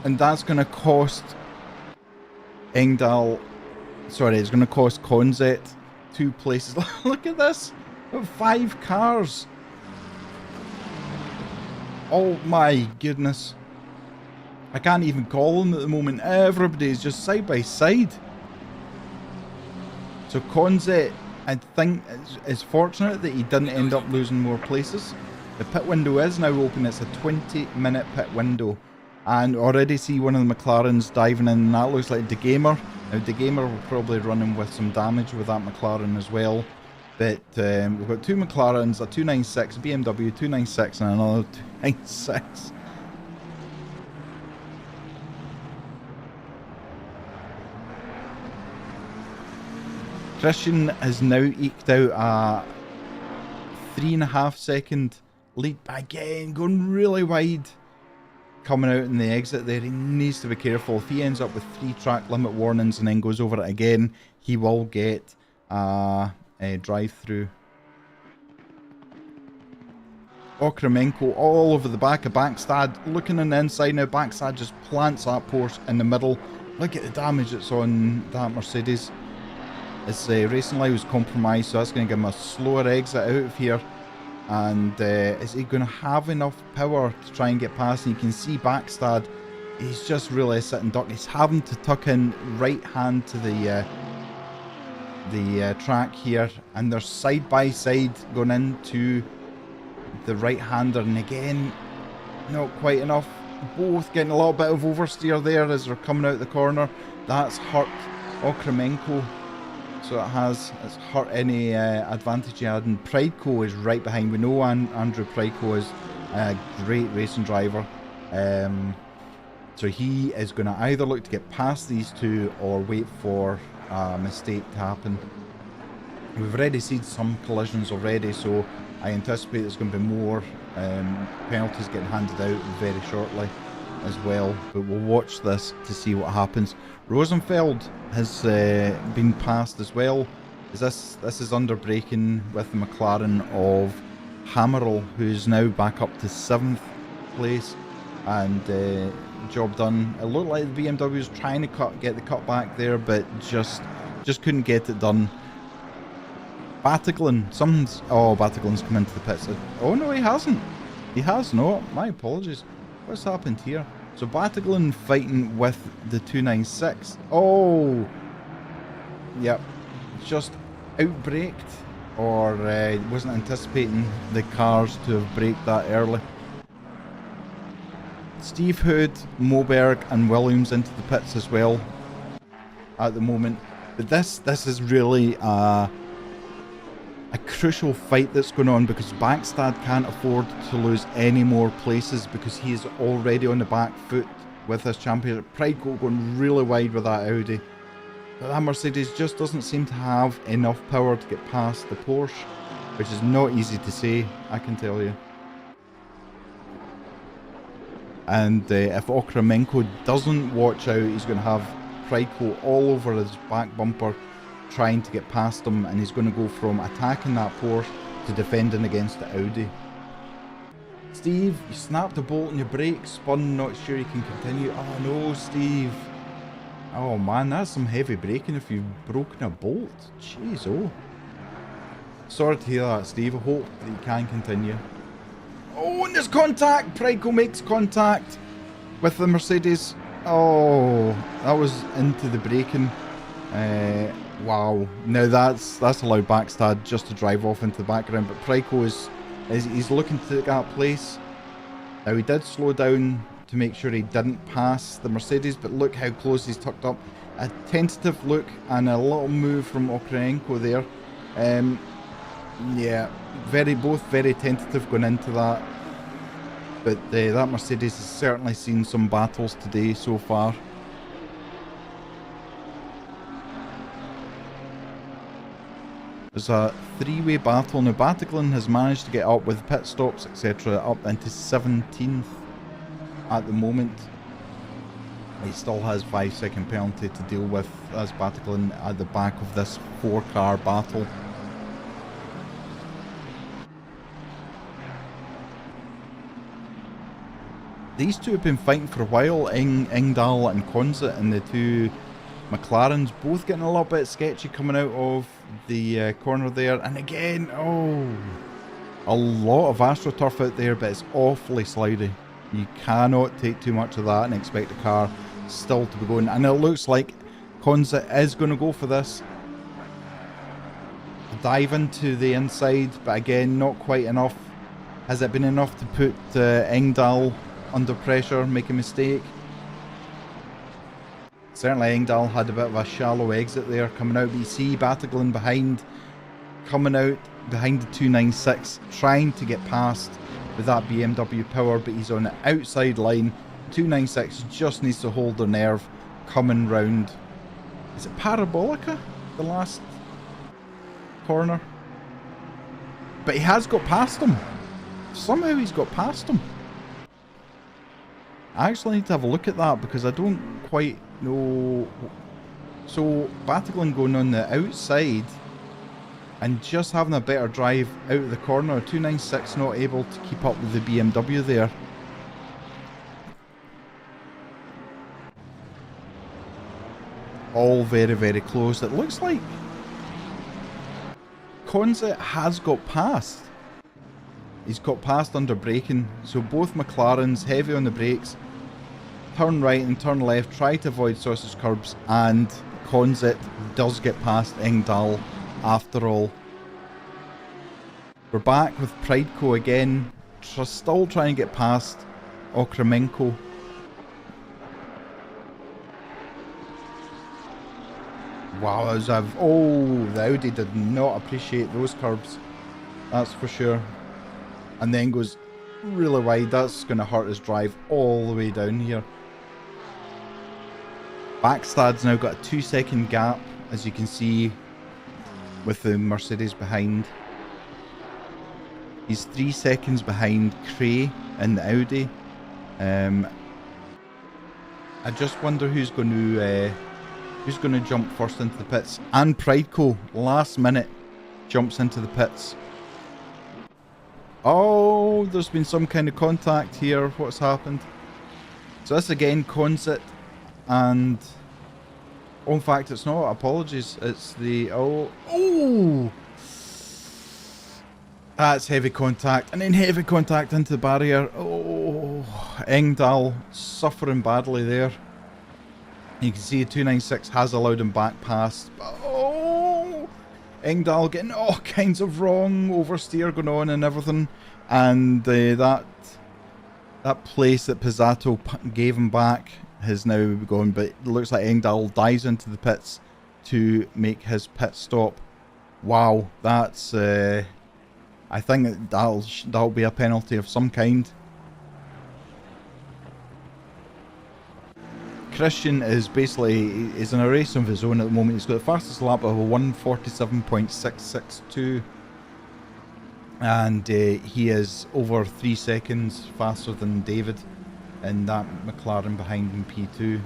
and that's going to cost Engdahl, sorry, it's going to cost Concept 2 places. Look at this. 5 cars. Oh my goodness. I can't even call them at the moment. Everybody is just side by side. So Concept, I think, is fortunate that he didn't end up losing more places. The pit window is now open. It's a 20-minute pit window. And already see one of the McLarens diving in, and that looks like De Gamer. Now, De Gamer will probably run in with some damage with that McLaren as well. But we've got 2 McLarens, a 296, a BMW 296, and another 296. Christian has now eked out a 3.5-second lead. Again, going really wide. Coming out in the exit there, he needs to be careful. If he ends up with 3 track limit warnings and then goes over it again, he will get a drive-through. Okremenko all over the back of Backstad, looking on the inside now. Backstad just plants that Porsche in the middle. Look at the damage that's on that Mercedes. His racing line was compromised, so that's going to give him a slower exit out of here. And is he going to have enough power to try and get past? And you can see Backstad, he's just really a sitting duck. He's having to tuck in right hand to the track here, and they're side by side going into the right hander, and again not quite enough. Both getting a little bit of oversteer there as they're coming out the corner. That's hurt Okremenko. So it's hurt any advantage he had, and Prideco is right behind. We know Andrew Prideco is a great racing driver. So he is going to either look to get past these two or wait for a mistake to happen. We've already seen some collisions already, so I anticipate there's going to be more penalties getting handed out very shortly as well. But we'll watch this to see what happens. Rosenfeld has been passed as well. This is under braking with the McLaren of Hammerl, who's now back up to 7th place, and job done. It looked like the BMW was trying to get the cut back there, but just couldn't get it done. Pateron, Pateron's come into the pits. Oh no, he hasn't. He has not. My apologies. What's happened here? So Pateron fighting with the 296. Oh, yep. Just outbraked, or wasn't anticipating the cars to have braked that early. Steve Hood, Moberg and Williams into the pits as well at the moment. But this is really a crucial fight that's going on, because Backstad can't afford to lose any more places because he is already on the back foot with this championship. Pryko going really wide with that Audi. But that Mercedes just doesn't seem to have enough power to get past the Porsche, which is not easy to say, I can tell you. And if Okramenko doesn't watch out, he's going to have Pryko all over his back bumper trying to get past him, and he's going to go from attacking that Porsche to defending against the Audi. Steve, you snapped a bolt in your brakes, spun, not sure you can continue. Oh no, Steve. Oh man, that's some heavy braking if you've broken a bolt. Jeez, oh. Sorry to hear that, Steve. I hope that you can continue. Oh, and there's contact! Pryko makes contact with the Mercedes. Oh, that was into the braking. Wow. Now that's allowed Backstad just to drive off into the background, but Pryko he's looking to take that place. Now he did slow down to make sure he didn't pass the Mercedes, but look how close he's tucked up. A tentative look and a little move from Okrenko there. Yeah, both very tentative going into that. But that Mercedes has certainly seen some battles today so far. There's a three-way battle. Now Pateron has managed to get up with pit stops, etc., up into 17th at the moment. He still has 5-second penalty to deal with as Pateron at the back of this 4-car battle. These two have been fighting for a while, Engdahl and Konzit, and the two McLarens both getting a little bit sketchy coming out of the corner there. And again, oh, a lot of AstroTurf out there, but it's awfully slidey. You cannot take too much of that and expect the car still to be going. And it looks like Konzit is going to go for this. Dive into the inside, but again, not quite enough. Has it been enough to put Engdahl under pressure, make a mistake? Certainly Engdahl had a bit of a shallow exit there coming out, but you see Pateron coming out behind the 296, trying to get past with that BMW power, but he's on the outside line. 296 just needs to hold their nerve coming round. Is it Parabolica, the last corner? But he has got past him. Somehow he's got past him. I actually need to have a look at that because I don't quite know. So Pateron going on the outside and just having a better drive out of the corner. 296 not able to keep up with the BMW there. All very, very close. It looks like Konzit has got past. He's got past under braking. So both McLarens heavy on the brakes. Turn right and turn left, try to avoid sausage curbs, and Konzit does get past Engdahl after all. We're back with Pryko again, still trying to get past Okramenko. Wow, the Audi did not appreciate those curbs, that's for sure. And then goes really wide. That's going to hurt his drive all the way down here. Backstad's now got a 2-second gap, as you can see. with the Mercedes behind. He's 3 seconds behind Cray in the Audi. I just wonder who's going to jump first into the pits. And Prideco, last minute, jumps into the pits. Oh, there's been some kind of contact here. What's happened? So this again, Consit, and oh, in fact, it's not. Apologies. It's the oh. That's heavy contact, and then heavy contact into the barrier. Oh, Engdahl suffering badly there. You can see 296 has allowed him back past. Oh, Engdahl getting all kinds of wrong oversteer going on and everything, and that place that Pizzato gave him back has now gone. But it looks like Engdahl dives into the pits to make his pit stop. Wow, that's. I think that'll be a penalty of some kind. Christian is in a race of his own at the moment. He's got the fastest lap of a 1:47.662, and he is over 3 seconds faster than David in that McLaren behind him P2.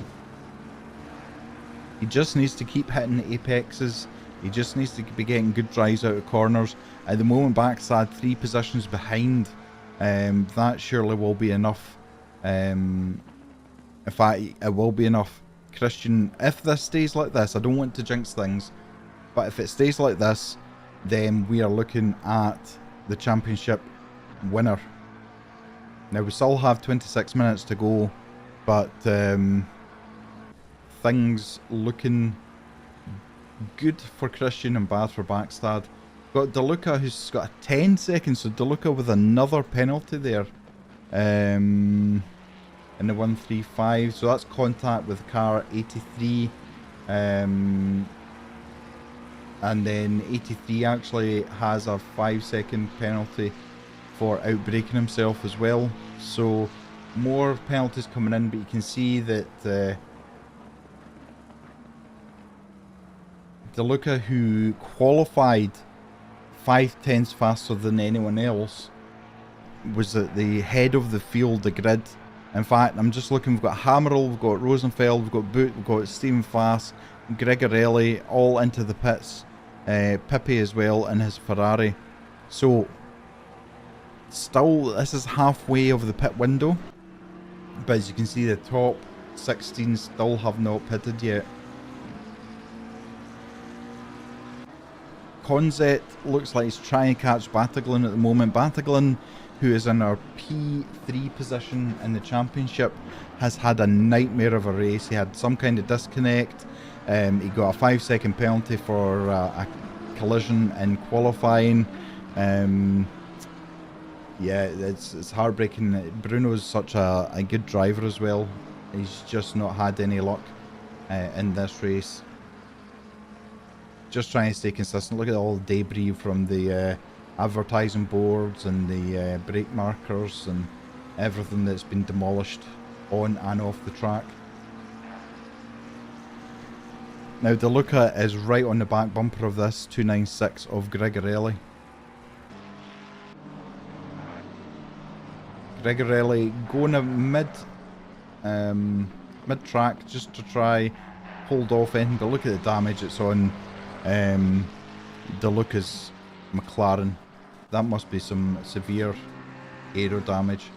He just needs to keep hitting the apexes. He just needs to be getting good drives out of corners. At the moment, backside 3 positions behind. That surely will be enough. In fact, it will be enough. Christian, if this stays like this, I don't want to jinx things, but if it stays like this, then we are looking at the championship winner. Now, we still have 26 minutes to go, but things looking good for Christian and bad for Backstad. Got DeLuca, who's got a 10 seconds, so DeLuca with another penalty there in the 135, so that's contact with car 83, and then 83 actually has a 5-second penalty for outbraking himself as well. So more penalties coming in, but you can see that DeLuca, who qualified 5/10 faster than anyone else, was at the head of the field, the grid. In fact, I'm just looking, we've got Hammerl, we've got Rosenfeld, we've got Boot, we've got Stephen Fass, Gregorelli, all into the pits. Pippi as well in his Ferrari. So, still, this is halfway of the pit window. But as you can see, the top 16 still have not pitted yet. Konzet looks like he's trying to catch Battaglin at the moment. Battaglin, who is in our P3 position in the championship, has had a nightmare of a race. He had some kind of disconnect. He got a 5-second penalty for a collision in qualifying. Yeah, it's heartbreaking. Bruno's such a good driver as well. He's just not had any luck in this race. Just trying to stay consistent. Look at all the debris from the advertising boards and the brake markers and everything that's been demolished on and off the track. Now DeLuca is right on the back bumper of this 296 of Gregorelli. Gregorelli going a mid track just to try hold off anything, but look at the damage it's on DeLuca's McLaren. That must be some severe aero damage.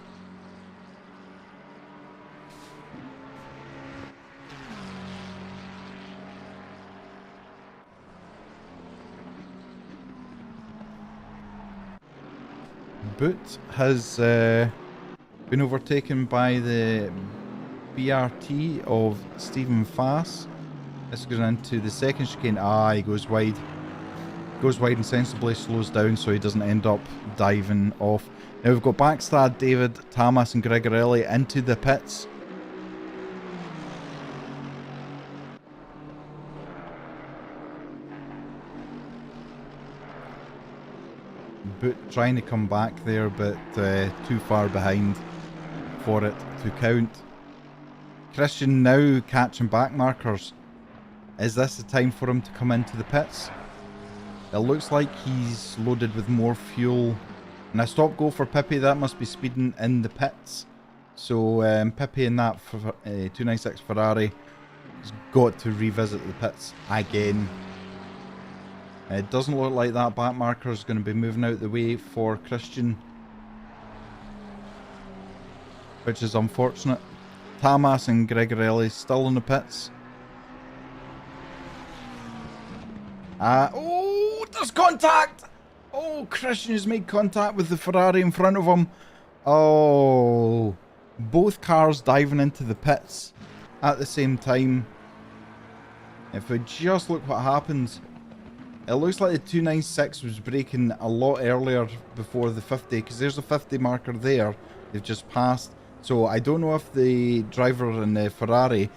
Boot has been overtaken by the BRT of Stephen Fass. This goes into the second chicane. He goes wide. Goes wide and sensibly slows down so he doesn't end up diving off. Now we've got Backstad, David, Tamas and Gregorelli into the pits. Boot trying to come back there, but too far behind for it to count. Christian now catching back markers. Is this the time for him to come into the pits? It looks like he's loaded with more fuel. And a stop go for Pippi, that must be speeding in the pits. So Pippi in that 296 Ferrari has got to revisit the pits again. It doesn't look like that back marker is going to be moving out the way for Christian, which is unfortunate. Tamas and Gregorelli still in the pits. Oh, there's contact! Oh, Christian has made contact with the Ferrari in front of him. Oh, both cars diving into the pits at the same time. If we just look what happens. It looks like the 296 was braking a lot earlier before the 50, because there's a 50 marker there. They've just passed. So I don't know if the driver in the Ferrari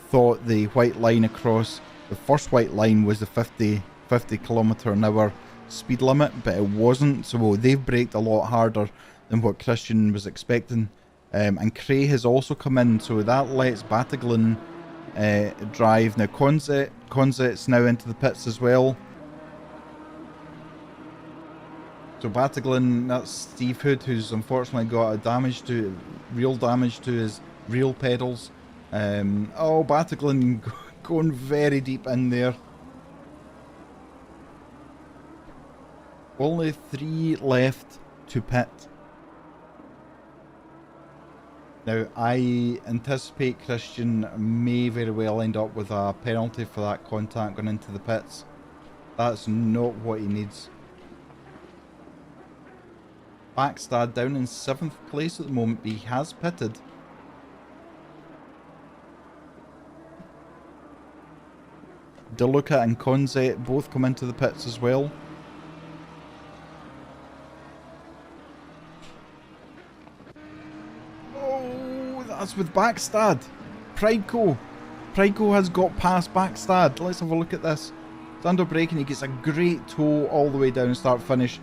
thought the white line across, the first white line was the 50 km/h speed limit, but it wasn't. So they've braked a lot harder than what Christian was expecting. And Cray has also come in, so that lets Pateron drive. Now Conzet's now into the pits as well. So Pateron, that's Steve Hood, who's unfortunately got a real damage to his real pedals. Oh, Pateron going very deep in there. Only 3 left to pit. Now, I anticipate Christian may very well end up with a penalty for that contact going into the pits. That's not what he needs. Backstad down in 7th place at the moment, but he has pitted. DeLuca and Conze both come into the pits as well. Oh, that's with Backstad. Prideco has got past Backstad. Let's have a look at this. It's under braking, he gets a great toe all the way down start finish.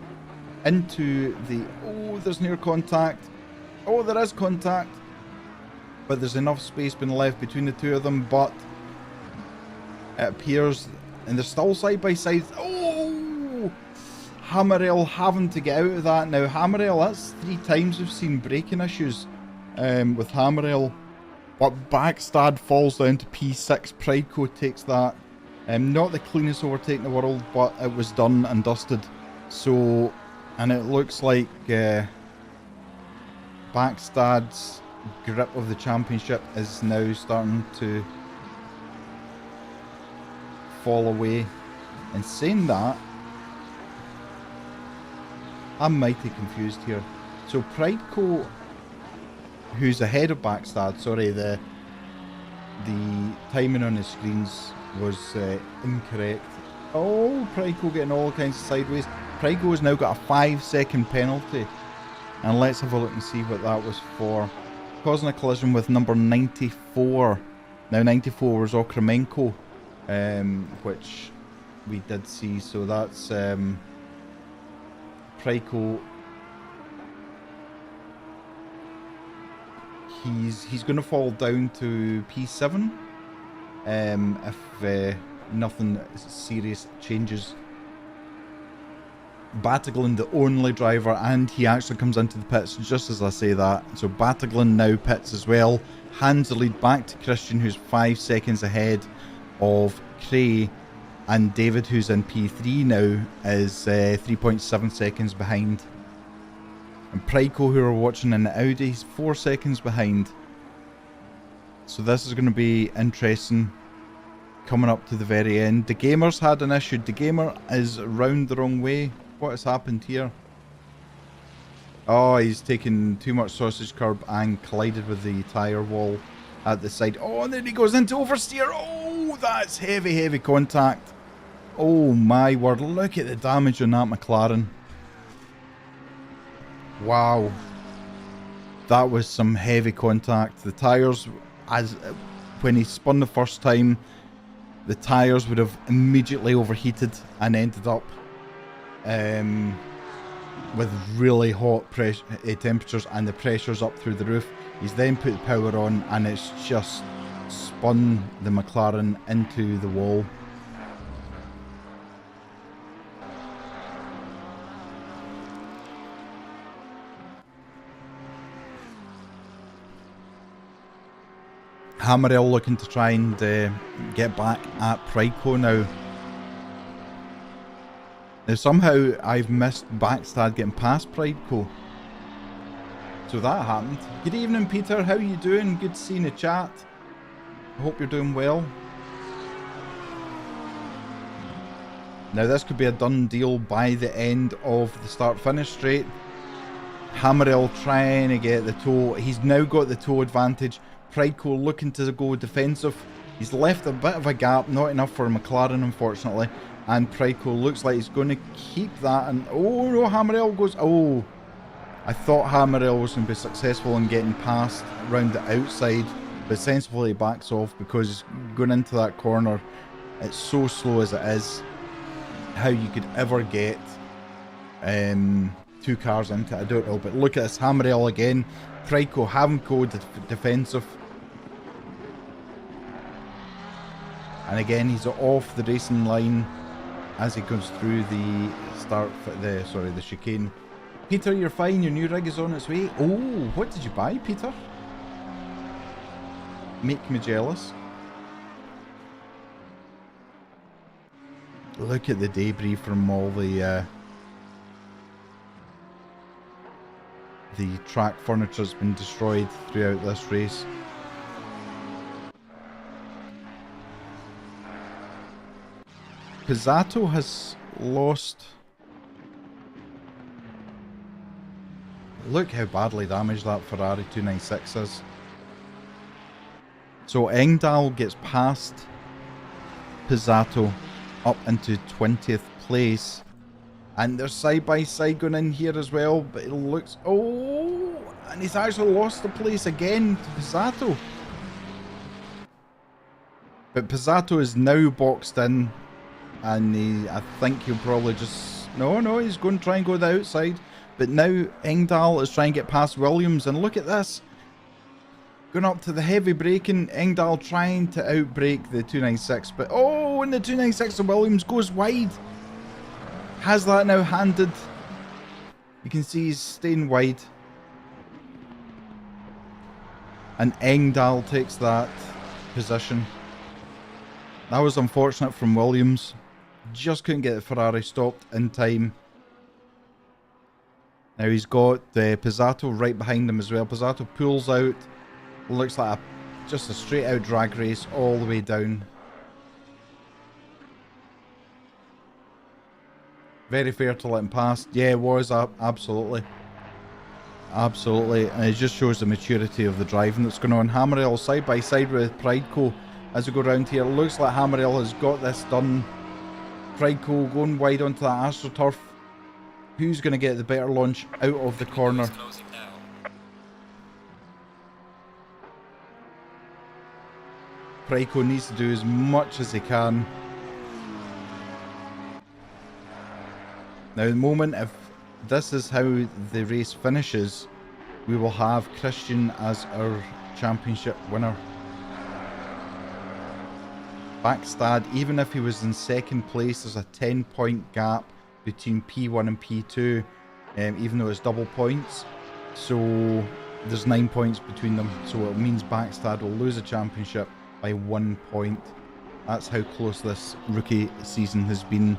Into the... Oh, there's near contact. Oh, there is contact. But there's enough space being left between the two of them, but it appears... And they're still side by side. Oh! Hammerell having to get out of that. Now, Hammerell, that's 3 times we've seen braking issues with Hammerell. But Backstad falls down to P6. Prideco takes that. Not the cleanest overtake in the world, but it was done and dusted. So... And it looks like Backstad's grip of the championship is now starting to fall away. And saying that, I'm mighty confused here. So Prideco, who's ahead of Backstad, sorry, the timing on the screens was incorrect. Oh, Prideco getting all kinds of sideways. Prideco has now got a 5-second penalty. And let's have a look and see what that was for. Causing a collision with number 94. Now 94 was Okremenko, which we did see. So that's Prideco. He's going to fall down to P7 if nothing serious changes. Pateron, the only driver, and he actually comes into the pits just as I say that. So Pateron now pits as well, hands the lead back to Christian, who's 5 seconds ahead of Cray, and David, who's in P3 now, is 3.7 seconds behind. And Prideco, who are watching in the Audi, is 4 seconds behind. So this is going to be interesting coming up to the very end. The Gamer's had an issue. The Gamer is round the wrong way. What has happened here? Oh, he's taken too much sausage curb and collided with the tyre wall at the side. Oh, and then he goes into oversteer. Oh, that's heavy contact. Oh my word, look at the damage on that McLaren. Wow. That was some heavy contact. The tyres, when he spun the first time, the tyres would have immediately overheated and ended up with really hot temperatures, and the pressure's up through the roof. He's then put the power on and it's just spun the McLaren into the wall. Hammerell looking to try and get back at Pryko now. Now somehow I've missed Backstad getting past Pryko. So that happened. Good evening, Peter. How you doing? Good to see you in the chat. I hope you're doing well. Now this could be a done deal by the end of the start-finish straight. Hammerell trying to get the toe. He's now got the toe advantage. Pryko looking to go defensive. He's left a bit of a gap, not enough for McLaren unfortunately. And Pryko looks like he's going to keep that. And oh no, Hammerell goes. Oh, I thought Hammerell was going to be successful in getting past around the outside, but sensibly backs off because going into that corner, it's so slow as it is. How you could ever get two cars into it, I don't know. But look at this, Hammerell again. Pryko having go defensive. And again, he's off the racing line as he goes through the the chicane. Peter, you're fine. Your new rig is on its way. Oh, what did you buy, Peter? Make me jealous. Look at the debris from all the track furniture has been destroyed throughout this race. Pizzato has lost. Look how badly damaged that Ferrari 296 is. So Engdahl gets past Pizzato up into 20th place. And they're side by side going in here as well. But it looks... Oh! And he's actually lost the place again to Pizzato. But Pizzato is now boxed in. And I think he'll probably just... No, he's going to try and go the outside. But now Engdahl is trying to get past Williams. And look at this. Going up to the heavy braking. Engdahl trying to outbrake the 296. But oh, and the 296 of Williams goes wide. Has that now handed. You can see he's staying wide. And Engdahl takes that position. That was unfortunate from Williams. Just couldn't get the Ferrari stopped in time. Now he's got Pizzato right behind him as well. Pizzato pulls out. Looks like just a straight out drag race all the way down. Very fair to let him pass. Yeah, it was, absolutely. Absolutely. And it just shows the maturity of the driving that's going on. Hammerell side by side with Pryko as we go around here. Looks like Hammerell has got this done. Pryko going wide onto that AstroTurf. Who's going to get the better launch out of the corner? Pryko needs to do as much as he can. Now, at the moment, if this is how the race finishes, we will have Christian as our championship winner. Backstad, even if he was in second place, there's a 10-point gap between P1 and P2, even though it's double points. So there's 9 points between them. So it means Backstad will lose a championship by 1 point. That's how close this rookie season has been.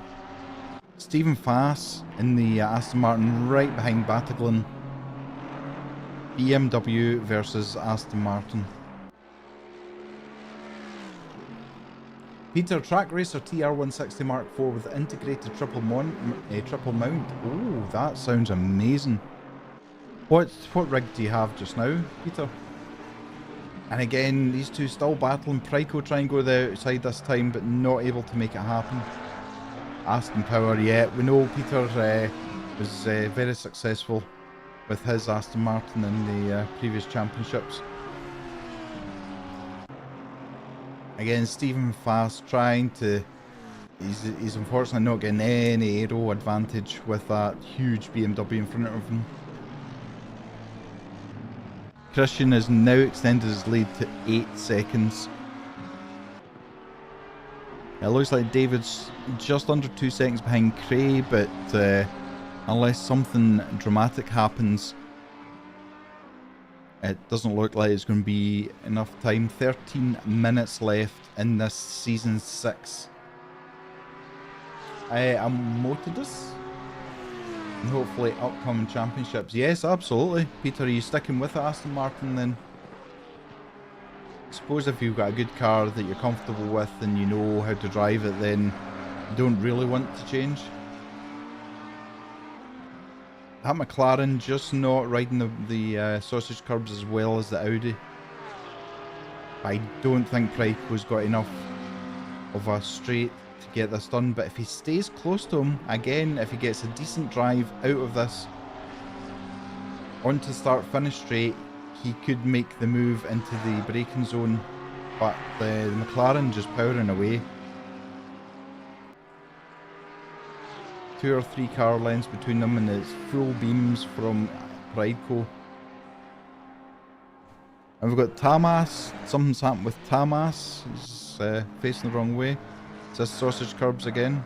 Stephen Fass in the Aston Martin right behind Pateron. BMW versus Aston Martin. Peter, track racer TR160 Mark IV with integrated triple mount. Oh, that sounds amazing. What rig do you have just now, Peter? And again, these two still battling. Pryko trying to go the outside this time, but not able to make it happen. Aston Power, yeah, we know Peter was very successful with his Aston Martin in the previous championships. Again, Stephen Fass trying to... He's unfortunately not getting any aero advantage with that huge BMW in front of him. Christian has now extended his lead to 8 seconds. It looks like David's just under 2 seconds behind Cray, but unless something dramatic happens, It doesn't look like it's going to be enough time. 13 minutes left in this season 6. I'm Motodus. And hopefully upcoming championships. Yes, absolutely. Peter, are you sticking with Aston Martin then? I suppose if you've got a good car that you're comfortable with and you know how to drive it, then you don't really want to change. That McLaren just not riding the sausage curbs as well as the Audi. I don't think Pryko's got enough of a straight to get this done, but if he stays close to him, again, if he gets a decent drive out of this onto start-finish straight, he could make the move into the braking zone, but the McLaren just powering away. 2 or 3 car lengths between them, and it's full beams from Pryko. And we've got Tamas. Something's happened with Tamas. He's facing the wrong way. It's this sausage curbs again.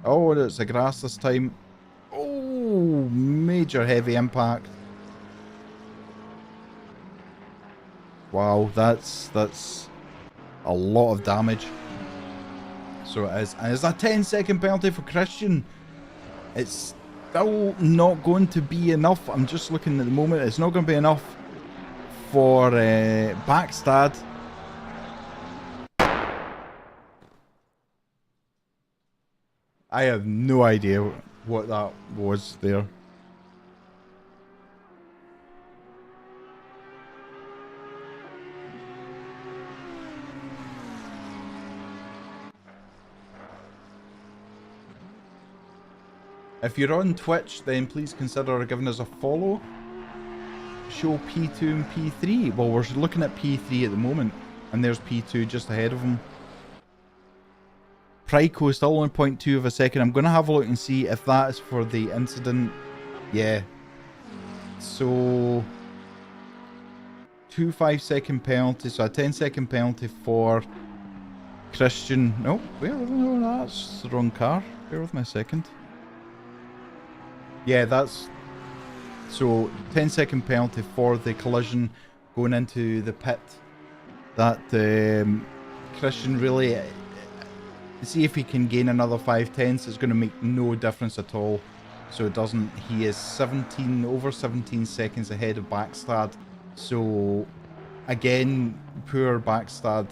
Oh, it's the grass this time. Oh, major heavy impact. Wow, that's a lot of damage. So it is. And it's a 10-second penalty for Christian. It's still not going to be enough. I'm just looking at the moment. It's not going to be enough for Backstad. I have no idea what that was there. If you're on Twitch, then please consider giving us a follow. Show P2 and P3. Well, we're looking at P3 at the moment, and there's P2 just ahead of him. Pryko is still only 0.2 of a second. I'm going to have a look and see if that is for the incident. Yeah. So, 2 5-second penalty. So a 10-second penalty for Christian. No, that's the wrong car. Bear with me a second. Yeah, that's... So, 10-second penalty for the collision going into the pit. That Christian really... See if he can gain another 5/10. It's going to make no difference at all. So it doesn't. He is over 17 seconds ahead of Backstad. So, again, poor Backstad.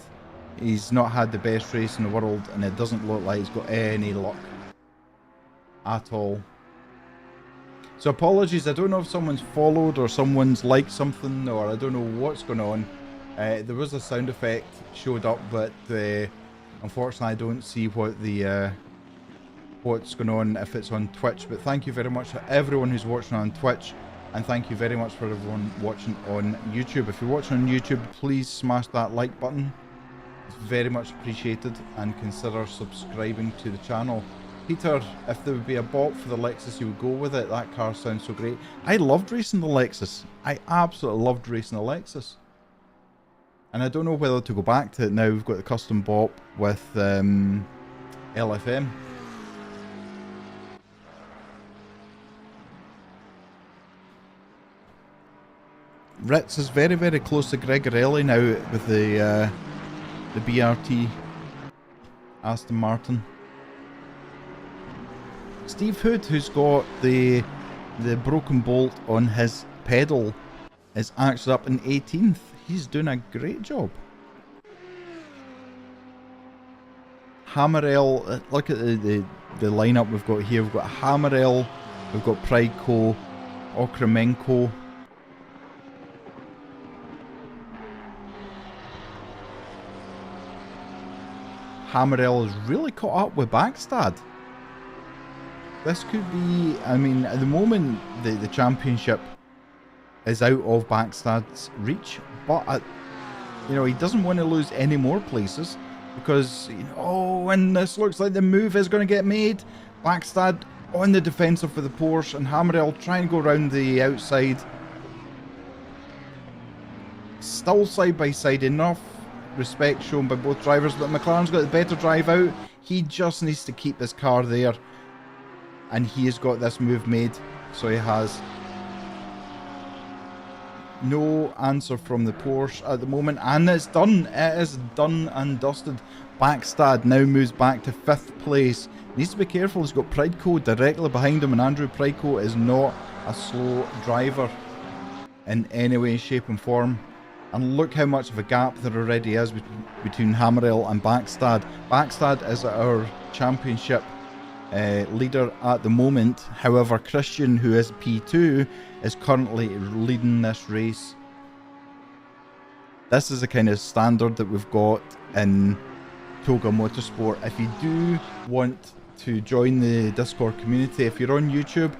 He's not had the best race in the world, and it doesn't look like he's got any luck at all. So apologies, I don't know if someone's followed or someone's liked something, or I don't know what's going on. There was a sound effect showed up, but unfortunately I don't see what the what's going on if it's on Twitch. But thank you very much to everyone who's watching on Twitch, and thank you very much for everyone watching on YouTube. If you're watching on YouTube, please smash that like button. It's very much appreciated, and consider subscribing to the channel. Peter, if there would be a bot for the Lexus, you would go with it. That car sounds so great. I loved racing the Lexus. I absolutely loved racing the Lexus. And I don't know whether to go back to it now. We've got the custom bot with LFM. Ritz is very, very close to Gregorelli now with the BRT Aston Martin. Steve Hood, who's got the broken bolt on his pedal, is actually up in 18th. He's doing a great job. Hammerell, look at the lineup we've got here. We've got Hammerell, we've got Pryko, Okremenko. Hammerell is really caught up with Backstad. This could be, I mean, at the moment, the championship is out of Backstad's reach, but, you know, he doesn't want to lose any more places because, you know, oh, and this looks like the move is going to get made. Backstad on the defensive for the Porsche, and Hammerell trying to go around the outside. Still side by side, enough respect shown by both drivers, but McLaren's got the better drive out. He just needs to keep this car there. And he has got this move made, so he has. No answer from the Porsche at the moment, and it's done. It is done and dusted. Backstad now moves back to 5th place. Needs to be careful. He's got Prideco directly behind him, and Andrew Prideco is not a slow driver in any way, shape and form. And look how much of a gap there already is between Hammerell and Backstad. Backstad is our championship leader at the moment. However, Christian, who is P2, is currently leading this race. This is the kind of standard that we've got in TOGA Motorsport. If you do want to join the Discord community, if you're on YouTube,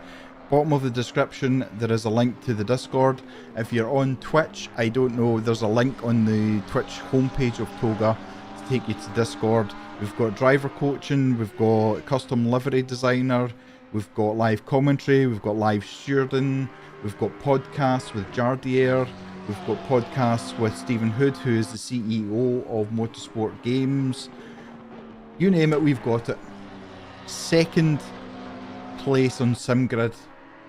bottom of the description there is a link to the Discord. If you're on Twitch, I don't know, there's a link on the Twitch homepage of TOGA to take you to Discord. We've got driver coaching, we've got custom livery designer, we've got live commentary, we've got live stewarding, we've got podcasts with Jardier, we've got podcasts with Stephen Hood, who is the CEO of Motorsport Games. You name it, we've got it. 2nd place on SimGrid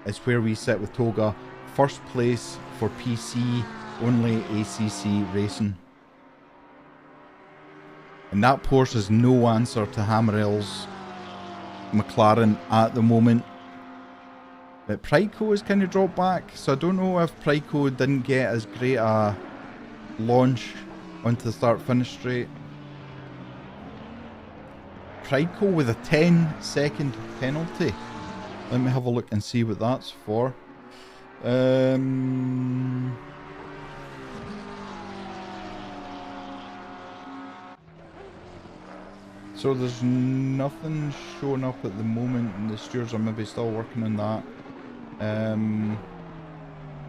is where we sit with TOGA. 1st place for PC, only ACC Racing. And that Porsche has no answer to Hammerell's McLaren at the moment. But Prideco has kind of dropped back, so I don't know if Prideco didn't get as great a launch onto the start-finish straight. Prideco with a 10-second penalty. Let me have a look and see what that's for. So there's nothing showing up at the moment, and the stewards are maybe still working on that.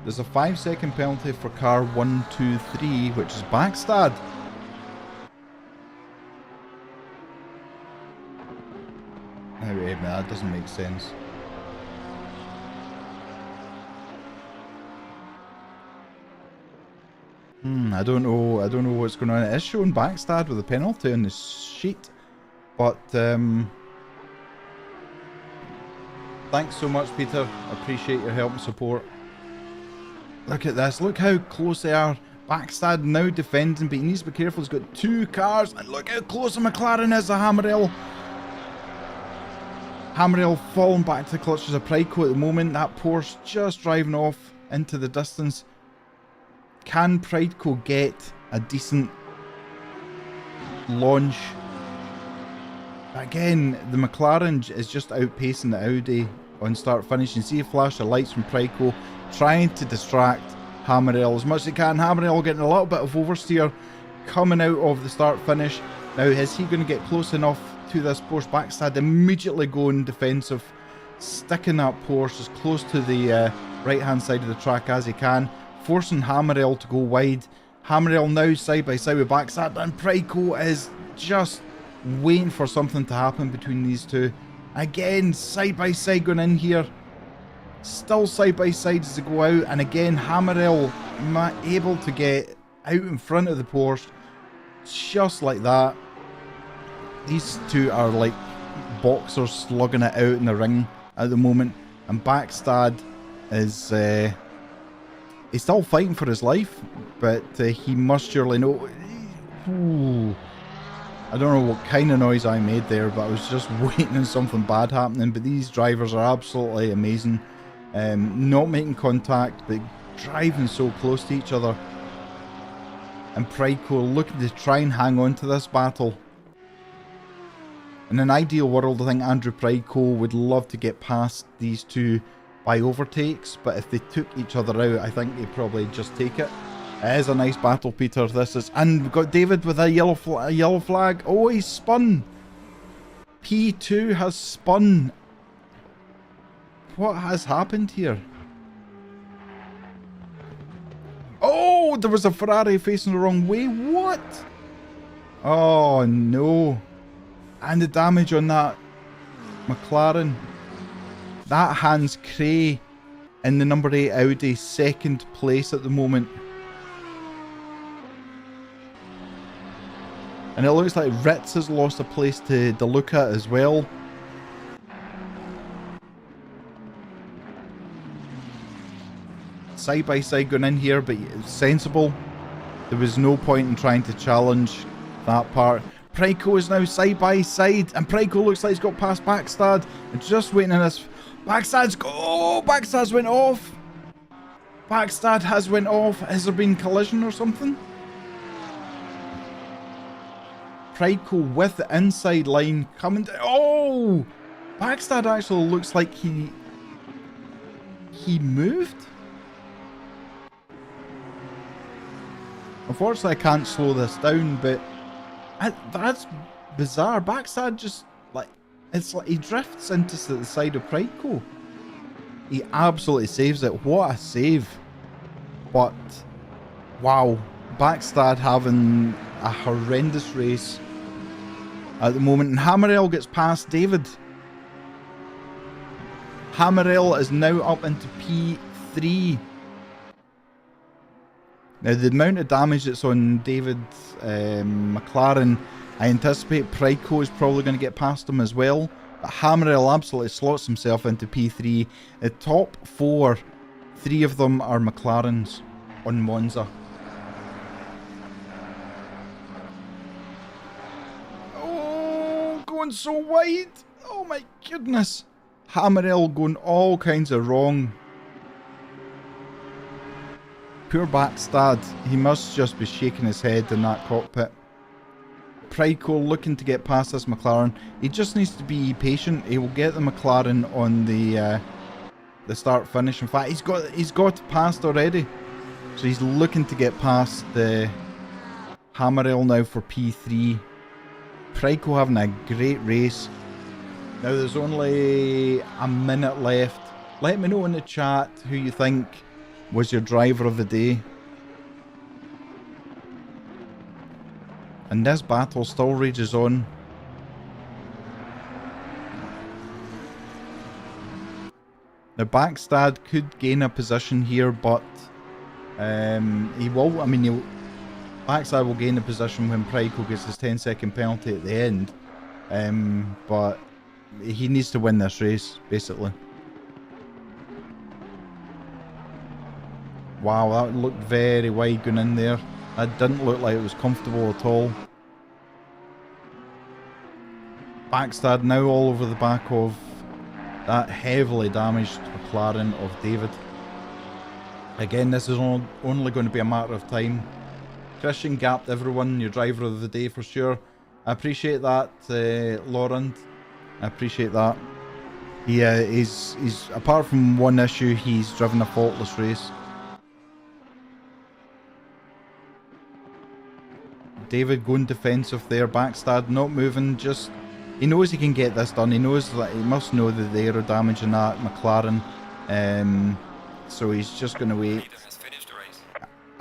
There's a 5-second penalty for car 1, 2, 3, which is Backstad. Now wait a minute, that doesn't make sense. I don't know what's going on. It is showing Backstad with a penalty on the sheet, but thanks so much, Peter. I appreciate your help and support. Look at this. Look how close they are. Backstad now defending, but he needs to be careful. He's got 2 cars, and look how close the McLaren is to Hammerell. Hammerell falling back to the clutches of Prideco at the moment. That Porsche just driving off into the distance. Can Prideco get a decent launch? Again, the McLaren is just outpacing the Audi on start finish. You can see a flash of lights from Prideco trying to distract Hammerell as much as he can. Hammerell getting a little bit of oversteer coming out of the start finish. Now, is he going to get close enough to this Porsche? Backstad immediately going defensive, sticking that Porsche as close to the right hand side of the track as he can, forcing Hammerell to go wide. Hammerell now side by side with Backstad, and Prideco is just waiting for something to happen between these two. Again, side by side going in here. Still side by side as they go out, and again Hammerell able to get out in front of the Porsche just like that. These two are like boxers slugging it out in the ring at the moment, and Backstad is he's still fighting for his life, but he must surely know. Ooh, I don't know what kind of noise I made there, but I was just waiting on something bad happening. But these drivers are absolutely amazing. Not making contact, but driving so close to each other. And Prideco looking to try and hang on to this battle. In an ideal world, I think Andrew Prideco would love to get past these two by overtakes, but if they took each other out, I think they'd probably just take it. It is a nice battle, Peter. This is, and we've got David with a yellow flag. Oh, he's spun. P2 has spun. What has happened here? Oh, there was a Ferrari facing the wrong way. What? Oh no. And the damage on that McLaren. That hands Cray in the number 8 Audi second place at the moment. And it looks like Ritz has lost a place to DeLuca as well. side by side going in here, but it's sensible. There was no point in trying to challenge that part. Preiko is now side by side, and Preiko looks like he's got past Backstad. And just waiting on this. Backstad's go. Oh, Backstad's went off. Backstad has went off. Has there been collision or something? Preiko with the inside line coming down. Oh! Backstad actually looks like he moved. Unfortunately, I can't slow this down, but that's bizarre. Backstad just, like, it's like he drifts into the side of Preiko. He absolutely saves it. What a save. But, wow. Backstad having a horrendous race at the moment. And Hammerell gets past David. Hammerell is now up into P3. Now, the amount of damage that's on David's McLaren, I anticipate Preiko is probably going to get past him as well. But Hammerell absolutely slots himself into P3. The top 4, 3 of them are McLarens on Monza. Oh, going so wide. Oh my goodness. Hammerell going all kinds of wrong. Poor Backstad. He must just be shaking his head in that cockpit. Preiko looking to get past this McLaren. He just needs to be patient. He will get the McLaren on the start finish. In fact, he's got past already. So he's looking to get past the Hammerell now for P3. Preiko having a great race. Now there's only a minute left. Let me know in the chat who you think was your driver of the day. And this battle still rages on. Now Backstad could gain a position here, but he will. I mean, Backstad will gain a position when Preiko gets his 10-second penalty at the end. But he needs to win this race, basically. Wow, that looked very wide going in there. That didn't look like it was comfortable at all. Backstad now all over the back of that heavily damaged McLaren of David. Again, this is only going to be a matter of time. Christian gapped everyone, your driver of the day for sure. I appreciate that, Laurent. I appreciate that. He's apart from one issue, he's driven a faultless race. David going defensive there. Backstad not moving. Just he knows he can get this done. He knows that he must know that the aero damage in that McLaren. So he's just going to wait.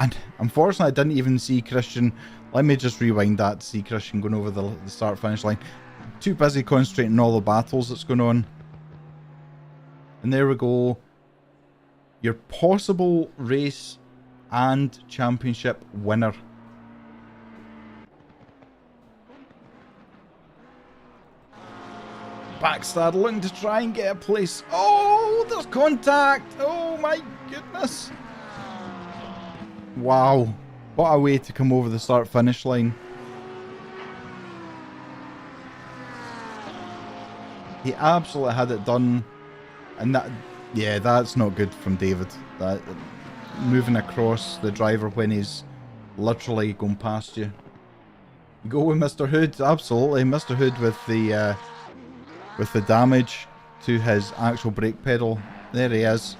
And unfortunately, I didn't even see Christian. Let me just rewind that to see Christian going over the start finish line. Too busy concentrating on all the battles that's going on. And there we go. Your possible race and championship winner. Backstad looking to try and get a place. Oh, there's contact. Oh my goodness. Wow. What a way to come over the start finish line. He absolutely had it done. And that, yeah, that's not good from David. That moving across the driver when he's literally going past you. Go with Mr. Hood, absolutely. Mr. Hood with the damage to his actual brake pedal. There he is.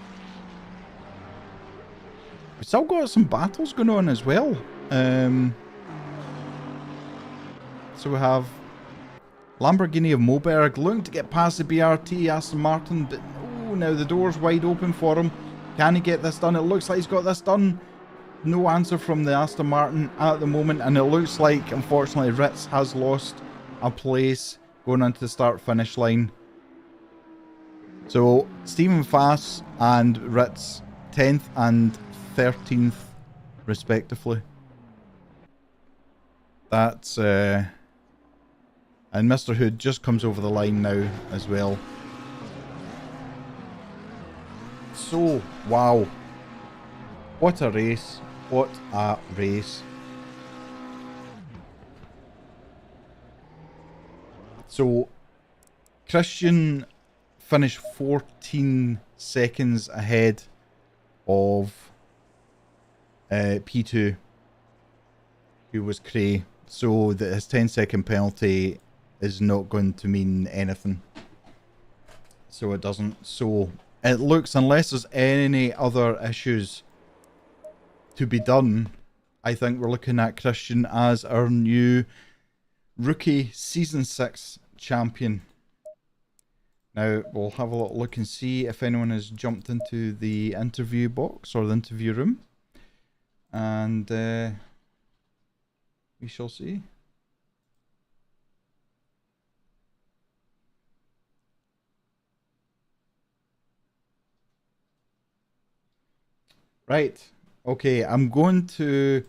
We've still got some battles going on as well. So we have Lamborghini of Moberg looking to get past the BRT Aston Martin, but oh, now the door's wide open for him. Can he get this done? It looks like he's got this done. No answer from the Aston Martin at the moment, and it looks like, unfortunately, Ritz has lost a place going onto the start-finish line. So, Stephen Fass and Ritz, 10th and 13th, respectively. That's, and Mr. Hood just comes over the line now as well. So, wow. What a race. What a race. So, Christian finished 14 seconds ahead of P2, who was Cray. So, his 10-second penalty is not going to mean anything. So, it doesn't. So, it looks, unless there's any other issues to be done, I think we're looking at Christian as our new rookie Season 6 champion. Now, we'll have a little look and see if anyone has jumped into the interview box or the interview room. And we shall see. Right. Okay, I'm going to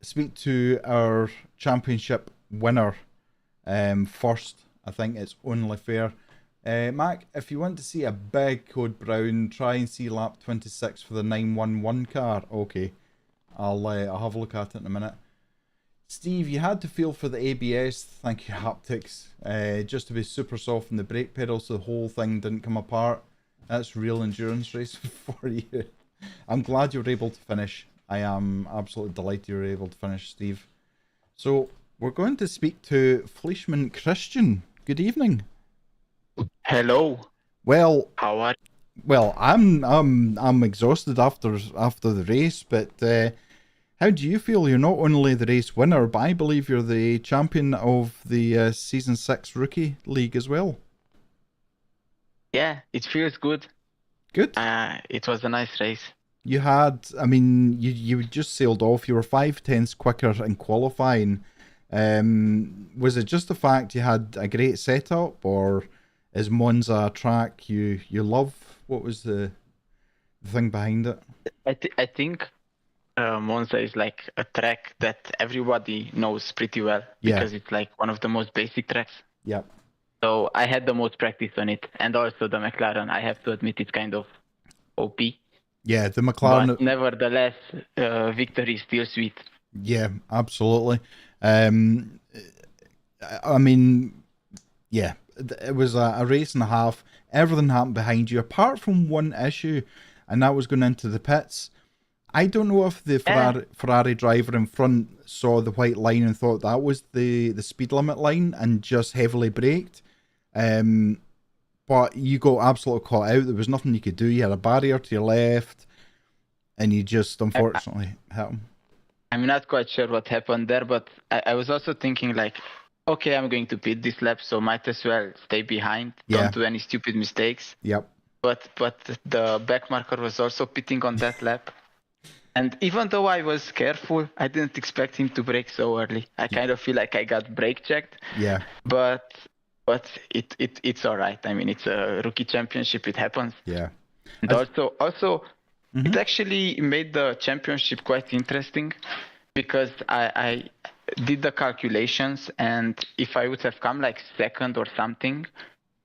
speak to our championship winner first. I think it's only fair. Mac, if you want to see a big Code Brown, try and see lap 26 for the 911 car. Okay, I'll have a look at it in a minute. Steve, you had to feel for the ABS. Thank you, haptics. Just to be super soft in the brake pedal so the whole thing didn't come apart. That's real endurance race for you. I'm glad you were able to finish. I am absolutely delighted you were able to finish, Steve. So we're going to speak to Fleischmann Christian. Good evening. Hello. Well, How are you? Well, I'm exhausted after the race, but how do you feel? You're not only the race winner, but I believe you're the champion of the Season 6 Rookie League as well. Yeah, it feels good. Good. It was a nice race. You had, I mean, you just sailed off. You were 5/10 quicker in qualifying. Was it just the fact you had a great setup, or is Monza a track you love? What was the thing behind it? I think Monza is like a track that everybody knows pretty well because it's like one of the most basic tracks. Yep. So I had the most practice on it, and also the McLaren. I have to admit, it's kind of OP. Yeah, the McLaren. But nevertheless, victory is still sweet. Yeah, absolutely. I mean, yeah, it was a race and a half. Everything happened behind you, apart from one issue, and that was going into the pits. I don't know if the Ferrari driver in front saw the white line and thought that was the speed limit line and just heavily braked. But you got absolutely caught out. There was nothing you could do. You had a barrier to your left, and you just unfortunately hit him. I'm not quite sure what happened there, but I was also thinking like, okay, I'm going to pit this lap, so might as well stay behind. Yeah. Don't do any stupid mistakes. Yep. But the back marker was also pitting on that lap. And even though I was careful, I didn't expect him to brake so early. I kind of feel like I got brake checked. Yeah. But it's all right. I mean, it's a rookie championship. It happens. Yeah. And also, it actually made the championship quite interesting because I did the calculations, and if I would have come like second or something,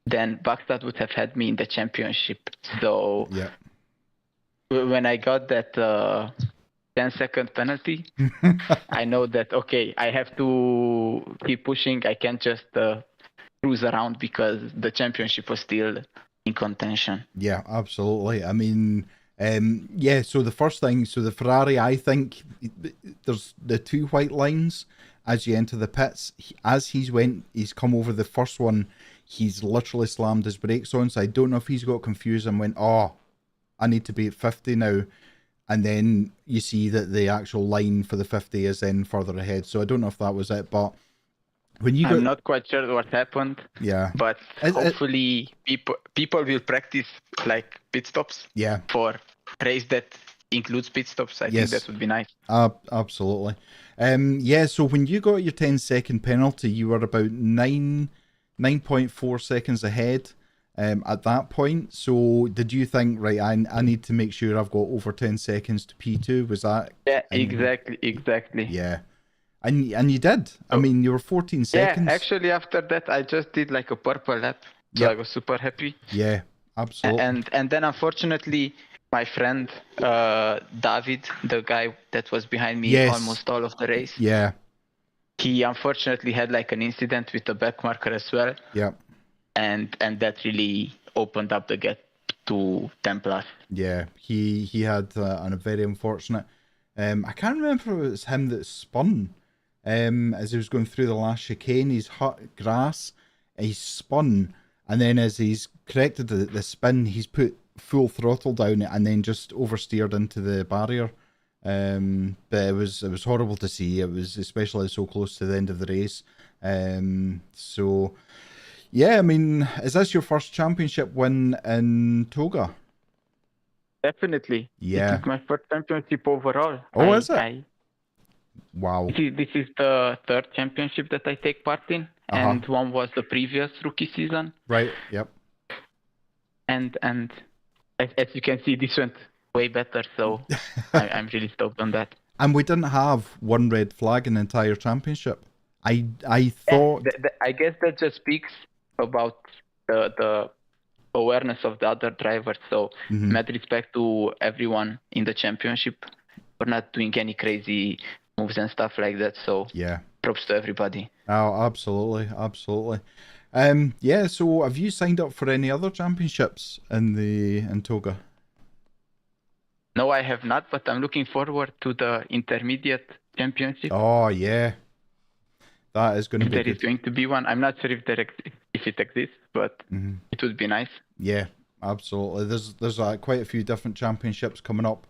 then Bakstad would have had me in the championship. So yeah. When I got that 10-second penalty, I know that, okay, I have to keep pushing. I can't just cruise around because the championship was still in contention. Yeah, absolutely. I mean, so the first thing, so the Ferrari, I think there's the two white lines as you enter the pits. As he's come over the first one, he's literally slammed his brakes on. So I don't know if he's got confused and went, oh, I need to be at 50 now. And then you see that the actual line for the 50 is then further ahead. So I don't know if that was it, but when you I'm not quite sure what happened. Yeah. But hopefully people will practice like pit stops. Yeah. For race that includes pit stops. I think that would be nice. Absolutely. So when you got your 10-second penalty, you were about 9.4 seconds ahead at that point. So did you think, right, I need to make sure I've got over 10 seconds to P2? Was that? Yeah, exactly. Yeah. And you did. I mean, you were 14 seconds. Yeah, actually after that I just did like a purple lap. So I was super happy. Yeah, absolutely. And then unfortunately my friend David, the guy that was behind me Yes. almost all of the race. Yeah. He unfortunately had like an incident with the back marker as well. Yeah. And that really opened up the gap to 10 plus. Yeah, he had a very unfortunate. I can't remember if it was him that spun. As he was going through the last chicane, he's hit grass, he spun, and then as he's corrected the spin, he's put full throttle down and then just oversteered into the barrier. But it was horrible to see. It was especially so close to the end of the race. So yeah, I mean, is this your first championship win in TOGA? Definitely. Yeah. This is my first championship overall. Oh, is it? Wow. This is the third championship that I take part in, and one was the previous rookie season. Right. Yep. And as you can see, this went way better. So I'm really stoked on that. And we didn't have one red flag in the entire championship. I thought. I guess that just speaks about the awareness of the other drivers. So mad respect to everyone in the championship for not doing any crazy moves and stuff like that. So yeah, props to everybody. Oh, absolutely. Yeah. So have you signed up for any other championships in TOGA? No, I have not, but I'm looking forward to the intermediate championship. Oh yeah, that is going to be good. There is going to be one. I'm not sure if it exists, but it would be nice. Yeah, absolutely. There's quite a few different championships coming up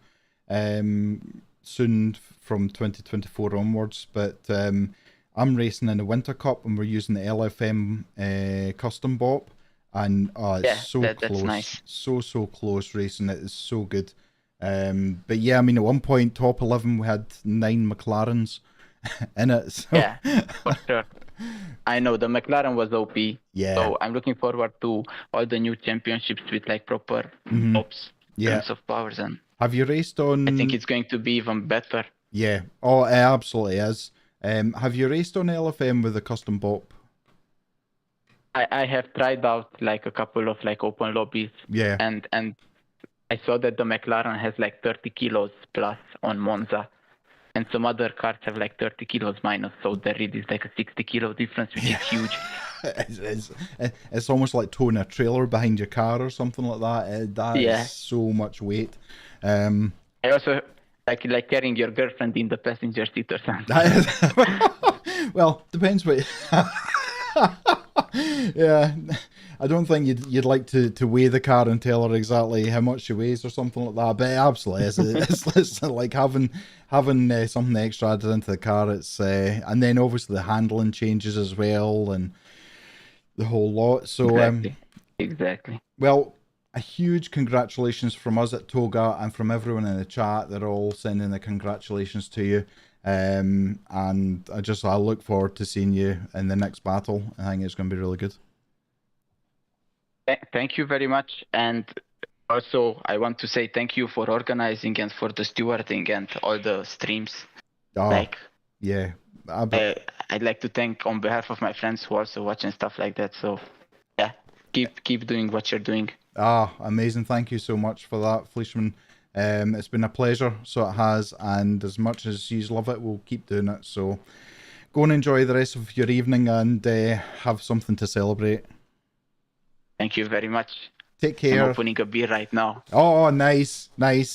soon from 2024 onwards. But I'm racing in the Winter Cup and we're using the LFM custom bop, and it's so close. That's nice. So close racing. It is so good. But yeah, I mean, at one point, top 11, we had 9 McLarens in it. So. Yeah, for sure. I know the McLaren was OP. Yeah. So I'm looking forward to all the new championships with like proper tops, tons of powers. And have you raced on? I think it's going to be even better. Yeah. Oh, it absolutely is. Have you raced on LFM with a custom bop? I have tried out like a couple of like open lobbies. Yeah. And I saw that the McLaren has like 30 kilos plus on Monza. And some other cars have like 30 kilos minus, so there really is like a 60 kilo difference, which is huge. It's almost like towing a trailer behind your car or something like that. That is so much weight. I also like carrying your girlfriend in the passenger seat or something. Well, depends what. Yeah, I don't think you'd like to weigh the car and tell her exactly how much she weighs or something like that. But absolutely, it's like having something extra added into the car. It's and then obviously the handling changes as well and the whole lot. So exactly. Well, a huge congratulations from us at TOGA and from everyone in the chat. They're all sending the congratulations to you. And I look forward to seeing you in the next battle. I think it's going to be really good. Thank you very much. And also, I want to say thank you for organizing and for the stewarding and all the streams. Yeah. I'd like to thank on behalf of my friends who also watch and stuff like that. So, yeah, keep doing what you're doing. Amazing. Thank you so much for that, Fleischman. It's been a pleasure, so it has, and as much as you love it, we'll keep doing it. So go and enjoy the rest of your evening and have something to celebrate. Thank you very much. Take care. I'm opening a beer right now. Oh, nice. Make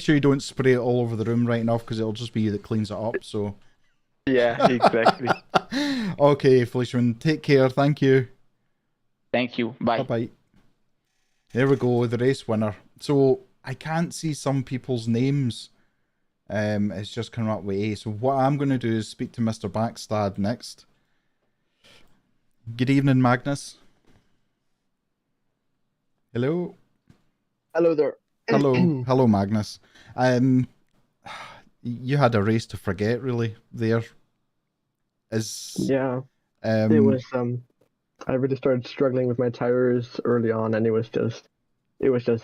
sure you don't spray it all over the room right now, because it'll just be you that cleans it up. So yeah, exactly. Okay, Fleischman, take care. Thank you. Thank you. Bye. Bye. There we go, the race winner. So I can't see some people's names. It's just coming up with A. So what I'm going to do is speak to Mr. Backstad next. Good evening, Magnus. Hello. Hello there. Hello, Magnus. You had a race to forget, really. There. Yeah. It was. I really started struggling with my tires early on, and it was just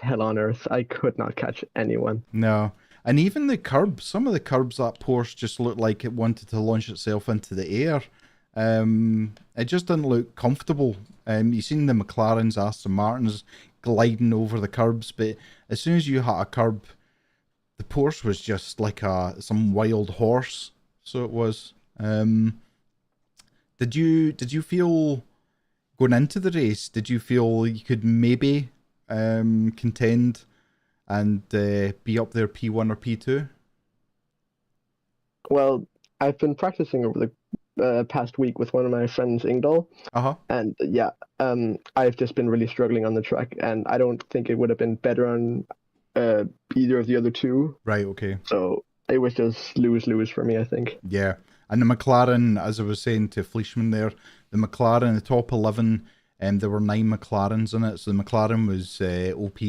hell on earth. I could not catch anyone. No. And even the curb, some of the curbs that Porsche just looked like it wanted to launch itself into the air. It just didn't look comfortable. You seen the McLarens, Aston Martins gliding over the curbs, but as soon as you hit a curb, the Porsche was just like some wild horse. So it was. Did you feel going into the race? Did you feel you could maybe contend and be up there P1 or P2? Well, I've been practicing over the past week with one of my friends, Ingdal, and yeah, I've just been really struggling on the track, and I don't think it would have been better on either of the other two. Right. Okay. So it was just lose for me, I think. Yeah, and the McLaren, as I was saying to Fleischmann there, the McLaren, the top 11, there were 9 McLarens in it, so the McLaren was OP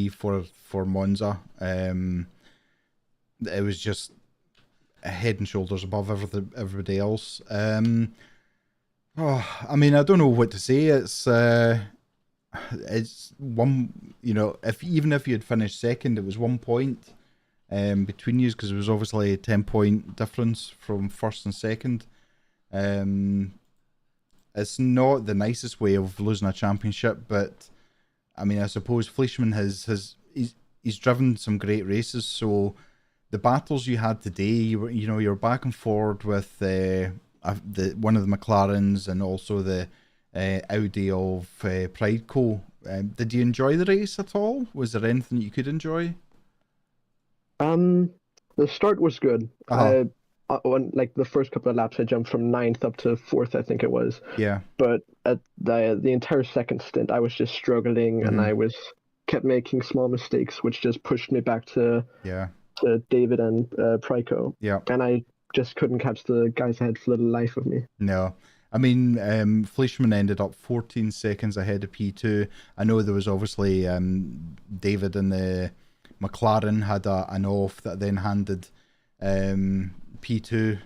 for Monza. It was just head and shoulders above everybody else. I mean, I don't know what to say. It's one, even if you had finished second, it was 1 point between you, because it was obviously a 10-point difference from first and second. It's not the nicest way of losing a championship, but I mean, I suppose Fleischmann he's driven some great races, so the battles you had today, you're back and forward with one of the McLarens and also the Audi of Prideco. Did you enjoy the race at all? Was there anything you could enjoy? The start was good. On like the first couple of laps, I jumped from 9th up to 4th, I think it was. Yeah. But at the entire second stint, I was just struggling, and I kept making small mistakes, which just pushed me back to David and Prico. Yeah. And I just couldn't catch the guys ahead for the life of me. No. I mean, Fleischmann ended up 14 seconds ahead of P2. I know there was obviously David and the McLaren had an off that then handed P2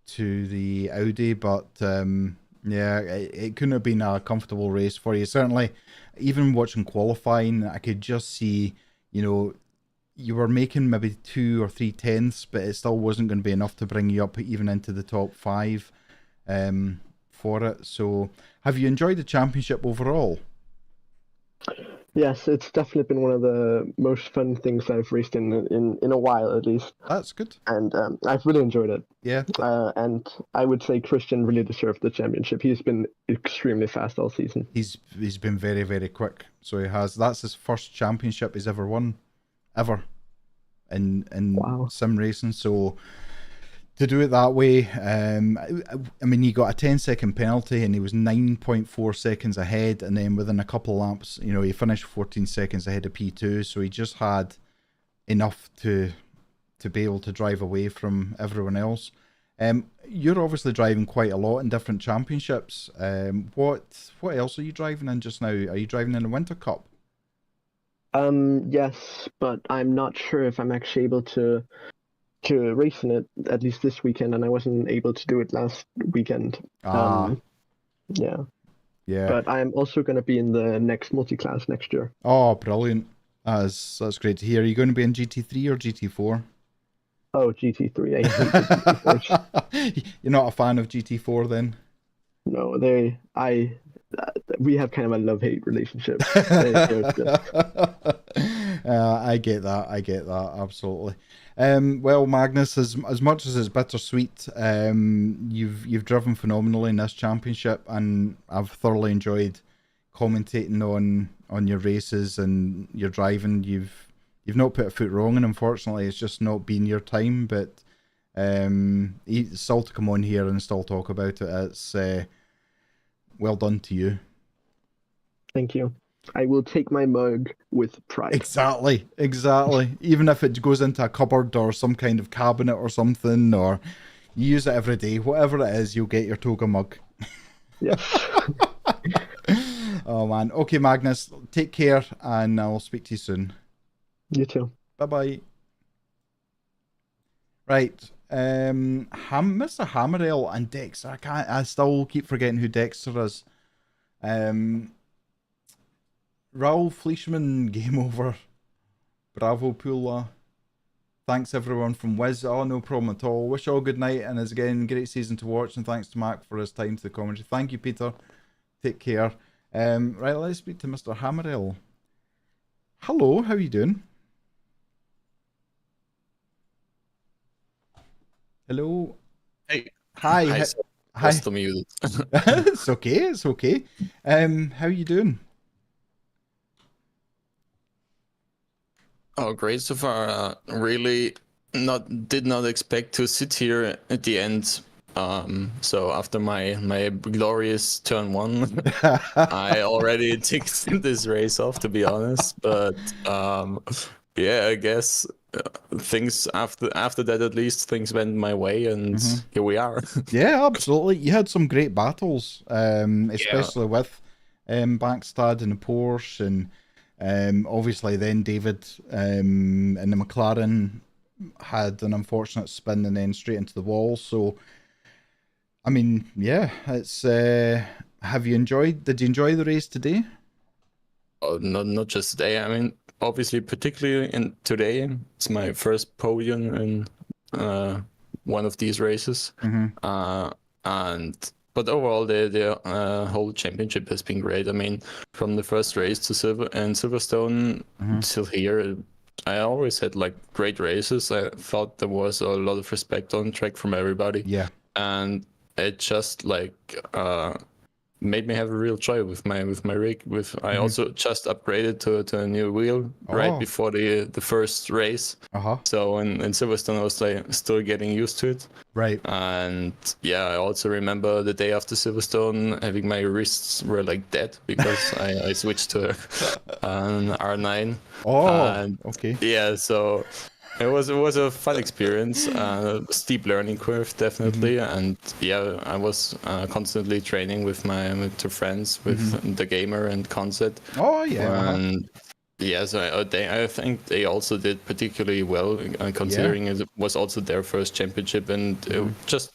to the Audi, but it couldn't have been a comfortable race for you. Certainly, even watching qualifying, I could just see, you were making maybe 2 or 3 tenths, but it still wasn't going to be enough to bring you up even into the top 5 for it. So, have you enjoyed the championship overall? Yes, it's definitely been one of the most fun things I've raced in a while, at least. That's good. And I've really enjoyed it. Yeah. And I would say Christian really deserved the championship. He's been extremely fast all season. He's been very, very quick. So he has. That's his first championship he's ever won, ever, in sim racing. So to do it that way, I mean, he got a 10-second penalty and he was 9.4 seconds ahead, and then within a couple of laps, he finished 14 seconds ahead of P2, so he just had enough to be able to drive away from everyone else. You're obviously driving quite a lot in different championships. What else are you driving in just now? Are you driving in the Winter Cup? Yes, but I'm not sure if I'm actually able to race in it, at least this weekend, and I wasn't able to do it last weekend. Yeah. But I'm also going to be in the next multi-class next year. Oh, brilliant. That's great to hear. Are you going to be in GT3 or GT4? Oh, GT3. I hate GT4s. You're not a fan of GT4 then? No, we have kind of a love-hate relationship. I get that, absolutely. Well, Magnus, as much as it's bittersweet, you've driven phenomenally in this championship, and I've thoroughly enjoyed commentating on your races and your driving. You've not put a foot wrong, and unfortunately, it's just not been your time. But still to come on here and still talk about it, it's well done to you. Thank you. I will take my mug with pride. Exactly. Even if it goes into a cupboard or some kind of cabinet or something, or you use it every day, whatever it is, you'll get your TOGA mug. Yes. Oh man. Okay, Magnus, take care, and I'll speak to you soon. You too. Bye-bye. Right. Mr. Hammerell and Dexter. I still keep forgetting who Dexter is. Raoul Fleischmann, game over. Bravo, Pula. Thanks everyone from Wiz. Oh, no problem at all. Wish you all good night, and as again, great season to watch. And thanks to Mac for his time to the commentary. Thank you, Peter. Take care. Right, let's speak to Mr. Hammerell. Hello, how are you doing? Hello. Hey. Hi. Hi. Still muted. It's okay. It's okay. How are you doing? Oh, great so far. Really did not expect to sit here at the end. So after my glorious turn 1, I already ticked this race off, to be honest. But yeah, I guess things after that, at least things went my way, and here we are. Yeah, absolutely. You had some great battles, especially with Backstad and the Porsche, and obviously then David and the McLaren had an unfortunate spin and then straight into the wall. So, I mean, yeah, it's. Did you enjoy the race today? Oh, not just today. I mean, obviously, particularly in today, it's my first podium in one of these races. But overall, the whole championship has been great. I mean, from the first race to Silverstone till here, I always had like great races. I thought there was a lot of respect on track from everybody. Yeah, and it just like made me have a real joy with my rig. I also just upgraded to a new wheel right before the first race. So in Silverstone I was like still getting used to it. Right. And yeah, I also remember the day after Silverstone having my wrists were like dead because I switched to an R9. Okay. Yeah, so it was a fun experience, steep learning curve definitely, and yeah, I was constantly training with my two friends, with the gamer and Concept. Oh yeah. And yes, I think they also did particularly well, considering it was also their first championship, and it just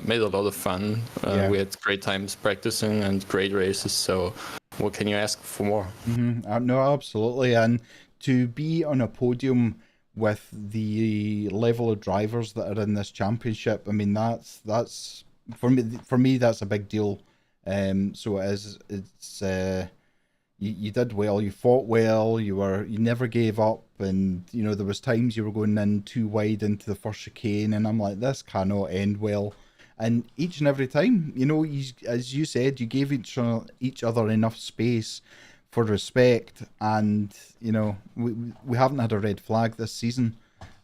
made a lot of fun. We had great times practicing and great races. So, what can you ask for more? No, absolutely, and to be on a podium with the level of drivers that are in this championship, I mean that's for me that's a big deal. So it's you did well, you fought well, you never gave up, and you know there was times you were going in too wide into the first chicane, and I'm like, this cannot end well. And each and every time, you know, as you said, you gave each other enough space for respect, and you know we haven't had a red flag this season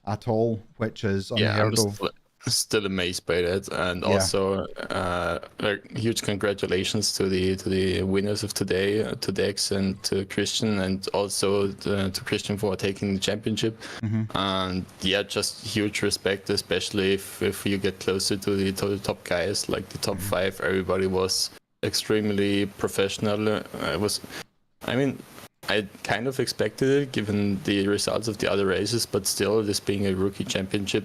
at all, which is unheard of. Still amazed by that, and also like huge congratulations to the winners of today, to Dex and to Christian, and also to Christian for taking the championship. And yeah, just huge respect, especially if you get closer to the top guys, like the top 5. Everybody was extremely professional. I kind of expected it given the results of the other races, but still, this being a rookie championship,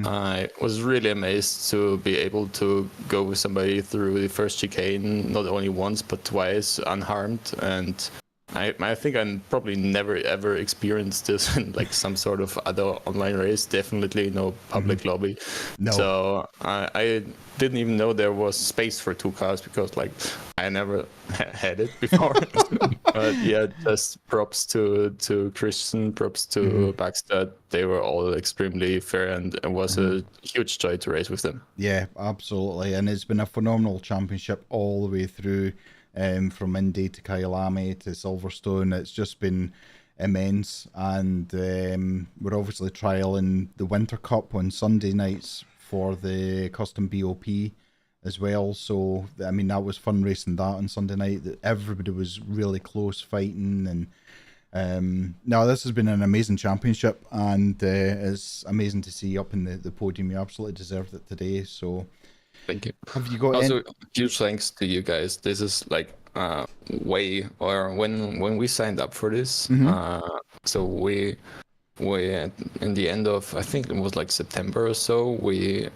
I was really amazed to be able to go with somebody through the first chicane, not only once, but twice, unharmed. And I think I probably never ever experienced this in like some sort of other online race. Definitely no public lobby. No. So I didn't even know there was space for 2 cars because like I never had it before. But yeah, just props to Christian, props to Backstad. They were all extremely fair, and it was a huge joy to race with them. Yeah, absolutely, and it's been a phenomenal championship all the way through. From Indy to Kyalami to Silverstone, it's just been immense, and we're obviously trialing the Winter Cup on Sunday nights for the custom BOP as well. So I mean that was fun racing that on Sunday night. Everybody was really close fighting, and no, this has been an amazing championship, and it's amazing to see you up in the podium. You absolutely deserved it today. So. Thank you. Have you got also huge thanks to you guys? This is like when we signed up for this, so we we in the end of, I think it was like September or so, we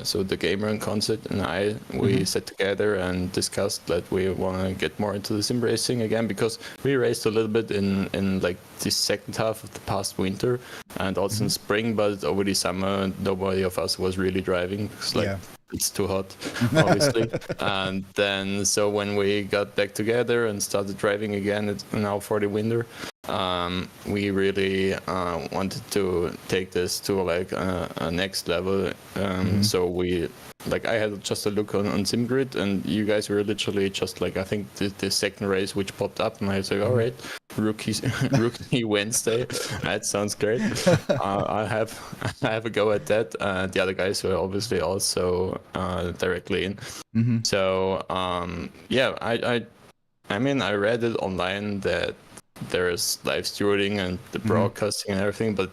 so the gamer and concert and we sat together and discussed that we want to get more into the sim racing again, because we raced a little bit in like the second half of the past winter and also in spring, but over the summer nobody of us was really driving. It's like it's too hot, obviously. And then so when we got back together and started driving again, it's now for the winter, we really wanted to take this to like a next level. So we, like, I had just a look on simgrid, and you guys were literally just like, I think the second race which popped up, and I was like, all right, rookie Wednesday, that sounds great. I have a go at that. The other guys were obviously also directly in. So yeah, I mean, I read it online that there's live stewarding and the broadcasting and everything, but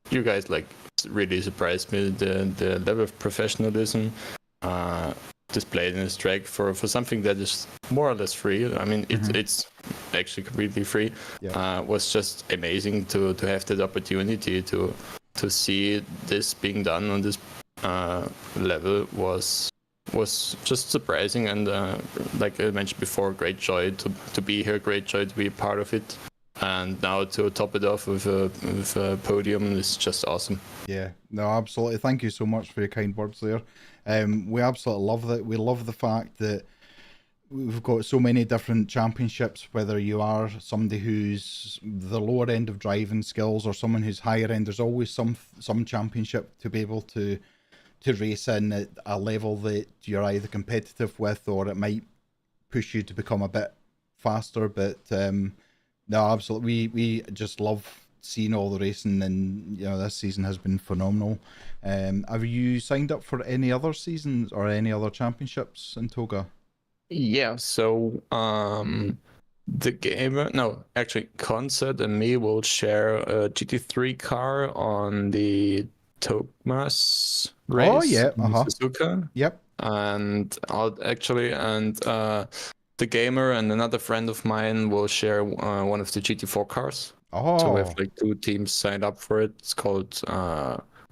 you guys like really surprised me, the level of professionalism displayed in this track for something that is more or less free. I mean, it's actually completely free. Was just amazing to have that opportunity to see this being done on this level was just surprising, and like I mentioned before, great joy to be here, great joy to be a part of it, and now to top it off with a podium is just awesome. Yeah, no, absolutely. Thank you so much for your kind words there. We absolutely love that. We love the fact that we've got so many different championships, whether you are somebody who's the lower end of driving skills or someone who's higher end. There's always some championship to be able to race in at a level that you're either competitive with, or it might push you to become a bit faster. But no, absolutely, we just love seeing all the racing, and you know, this season has been phenomenal. Have you signed up for any other seasons or any other championships in TOGA? Yeah, so the gamer, no, actually Concert and me will share a GT3 car on the TOGA race in Suzuka. Yep. And the gamer and another friend of mine will share one of the GT4 cars. So we have like two teams signed up for it. It's called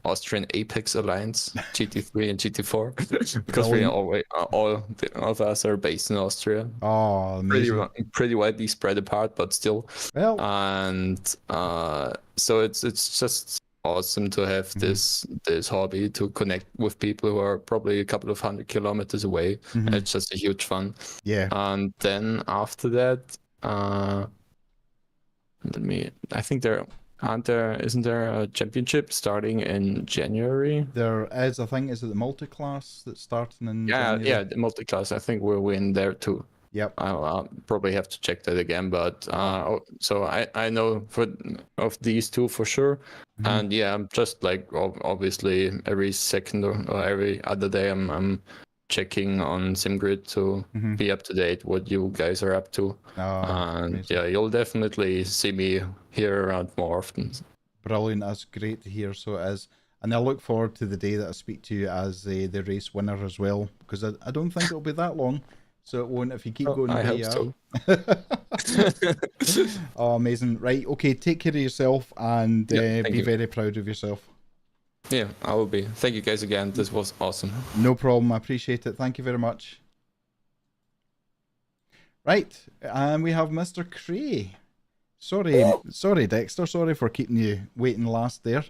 Austrian Apex Alliance, GT3 and GT4, because we all of us are based in Austria. Oh, amazing. Pretty widely spread apart, but still. Well, and so it's just awesome to have this hobby, to connect with people who are probably a couple of 100 kilometers away. It's just a huge fun. Yeah. And then after that, I think isn't there a championship starting in January? There is, I think. Is it the multi-class that's starting in January? Yeah, the multi-class. I think we'll win there too. Yep. I'll probably have to check that again, but so I know of these two for sure. And yeah, I'm just like obviously every second or every other day I'm checking on SimGrid to be up to date what you guys are up to. And amazing. Yeah, you'll definitely see me here around more often. Brilliant. That's great to hear. So it is. And I look forward to the day that I speak to you as the race winner as well, because I don't think it'll be that long. So it won't if you keep going. I hope so. Oh, amazing. Right. Okay. Take care of yourself and be very proud of yourself. Yeah, I will be. Thank you guys again. This was awesome. No problem. I appreciate it. Thank you very much. Right. And we have Mr. Cray. Sorry, Dexter. Sorry for keeping you waiting last there.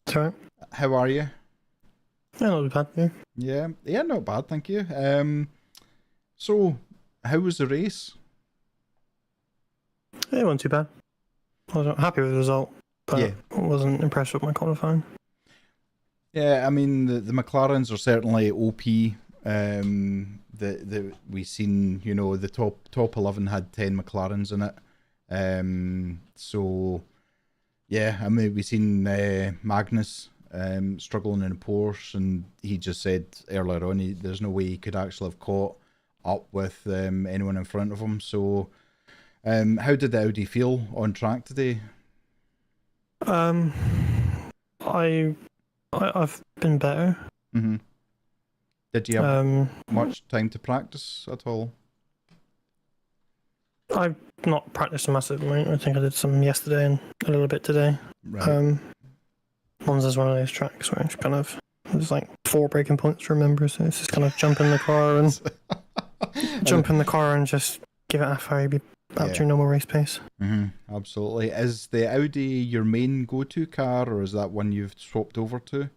Sorry. How are you? Yeah, not bad. Yeah, not bad. Thank you. So, how was the race? It wasn't too bad. I was happy with the result, but I wasn't impressed with my qualifying. Yeah, I mean, the McLarens are certainly OP. The we seen, you know, the top 11 had 10 McLarens in it. So, yeah, I mean, we seen Magnus struggling in a Porsche, and he just said earlier on there's no way he could actually have caught up with anyone in front of him. So how did the Audi feel on track today? I've been better. Did you have much time to practice at all? I've not practiced a massive amount. I think I did some yesterday and a little bit today. Right. Monza's one of those tracks where it's kind of, there's like 4 braking points to remember, so it's just kind of jump in the car and just give it a fire, be up to your normal race pace. Absolutely. Is the Audi your main go-to car, or is that one you've swapped over to?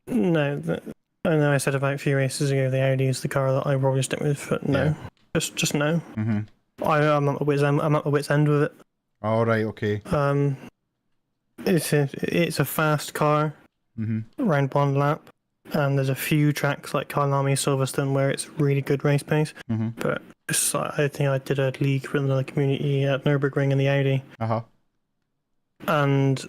No, I know I said about a few races ago the Audi is the car that I probably stick with, but no, just no. I'm at the wit's end with it. All right, okay. It's a fast car, around 1 lap, and there's a few tracks like Kyalami, Silverstone where it's really good race pace. But I think I did a league with another community at Nürburgring in the Audi, and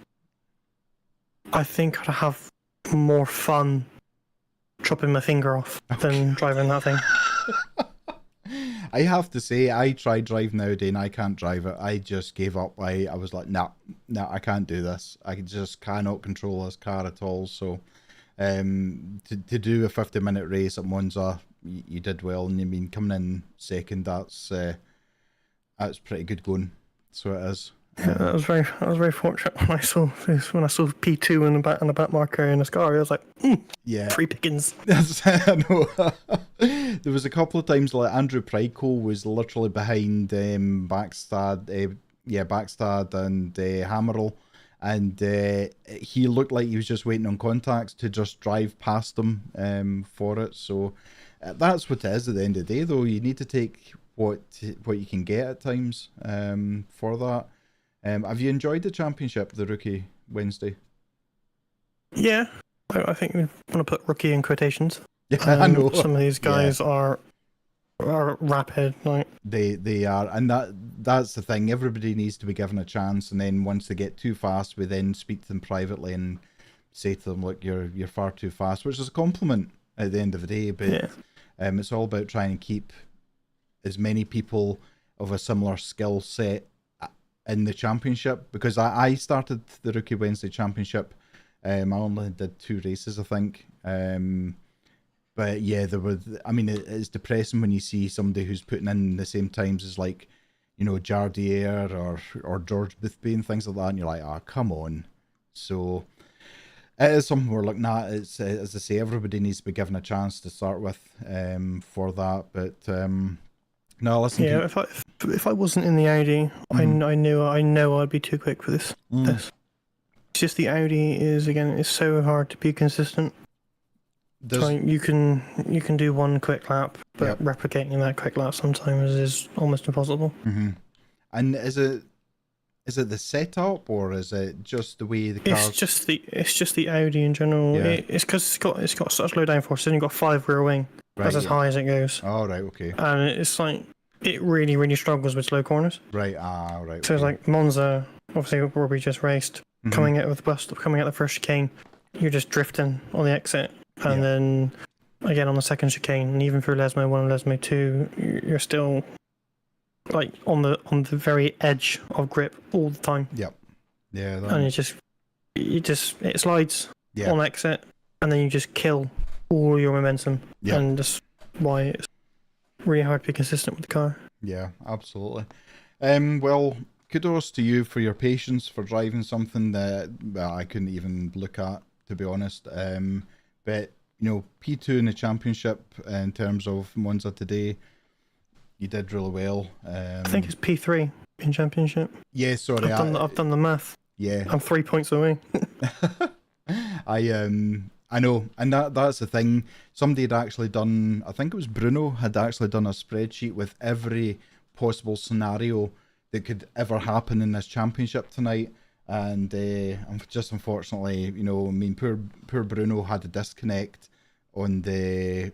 I think I'd have more fun chopping my finger off than driving that thing. I have to say, I tried driving Audi and I can't drive it. I just gave up. I was like, nah, I can't do this. I just cannot control this car at all. So to do a 50-minute race at Monza, you did well. And I mean, coming in second, that's pretty good going. So it is. Yeah, I was very fortunate when I saw P2 in the back marker in the car. I was like, free pickings. I know. There was a couple of times like Andrew Pryko was literally behind Backstad and Hammerl, and he looked like he was just waiting on contacts to just drive past them for it. So that's what it is at the end of the day, though. You need to take what you can get at times for that. Have you enjoyed the championship, the Rookie Wednesday? Yeah, I think we want to put rookie in quotations. Yeah, I know. Some of these guys are rapid, like they are, and that's the thing. Everybody needs to be given a chance, and then once they get too fast, we then speak to them privately and say to them, "Look, you're far too fast," which is a compliment at the end of the day. But it's all about trying to keep as many people of a similar skill set in the championship, because I started the Rookie Wednesday Championship. I only did 2 races, I think. But yeah, it's depressing when you see somebody who's putting in the same times as, like, you know, Jardier or George Boothby and things like that, and you're like, come on. So it is something we're looking at. It's as I say, everybody needs to be given a chance to start with for that. But no, listen. Yeah, if I wasn't in the Audi, I know I'd be too quick for this. It's just the Audi is so hard to be consistent. Like you can do one quick lap, but replicating that quick lap sometimes is almost impossible. And is it the setup, or is it just the way the car? It's just the Audi in general. Yeah. It's because it's got such low downforce, and you've got 5 rear wing. That's as high as it goes. Oh, right, okay. And it's like it really, really struggles with slow corners. Right, right. So it's like Monza, obviously where we just raced, coming out the first chicane, you're just drifting on the exit, and then again on the second chicane, and even through Lesmo 1 and Lesmo 2, you're still like on the very edge of grip all the time. Yep. Yeah. And it slides on exit, and then you just kill all your momentum. Yeah. And that's why it's really hard to be consistent with the car. Yeah, absolutely. Well, kudos to you for your patience for driving something that I couldn't even look at, to be honest. But you know, P2 in the championship in terms of Monza today, you did really well. I think it's P3 in championship. Yeah, sorry. I've done the math. Yeah. I'm 3 points away. I know, and that's the thing. Somebody had actually done, I think it was Bruno, had actually done a spreadsheet with every possible scenario that could ever happen in this championship tonight. And just unfortunately, you know, I mean, poor Bruno had a disconnect on the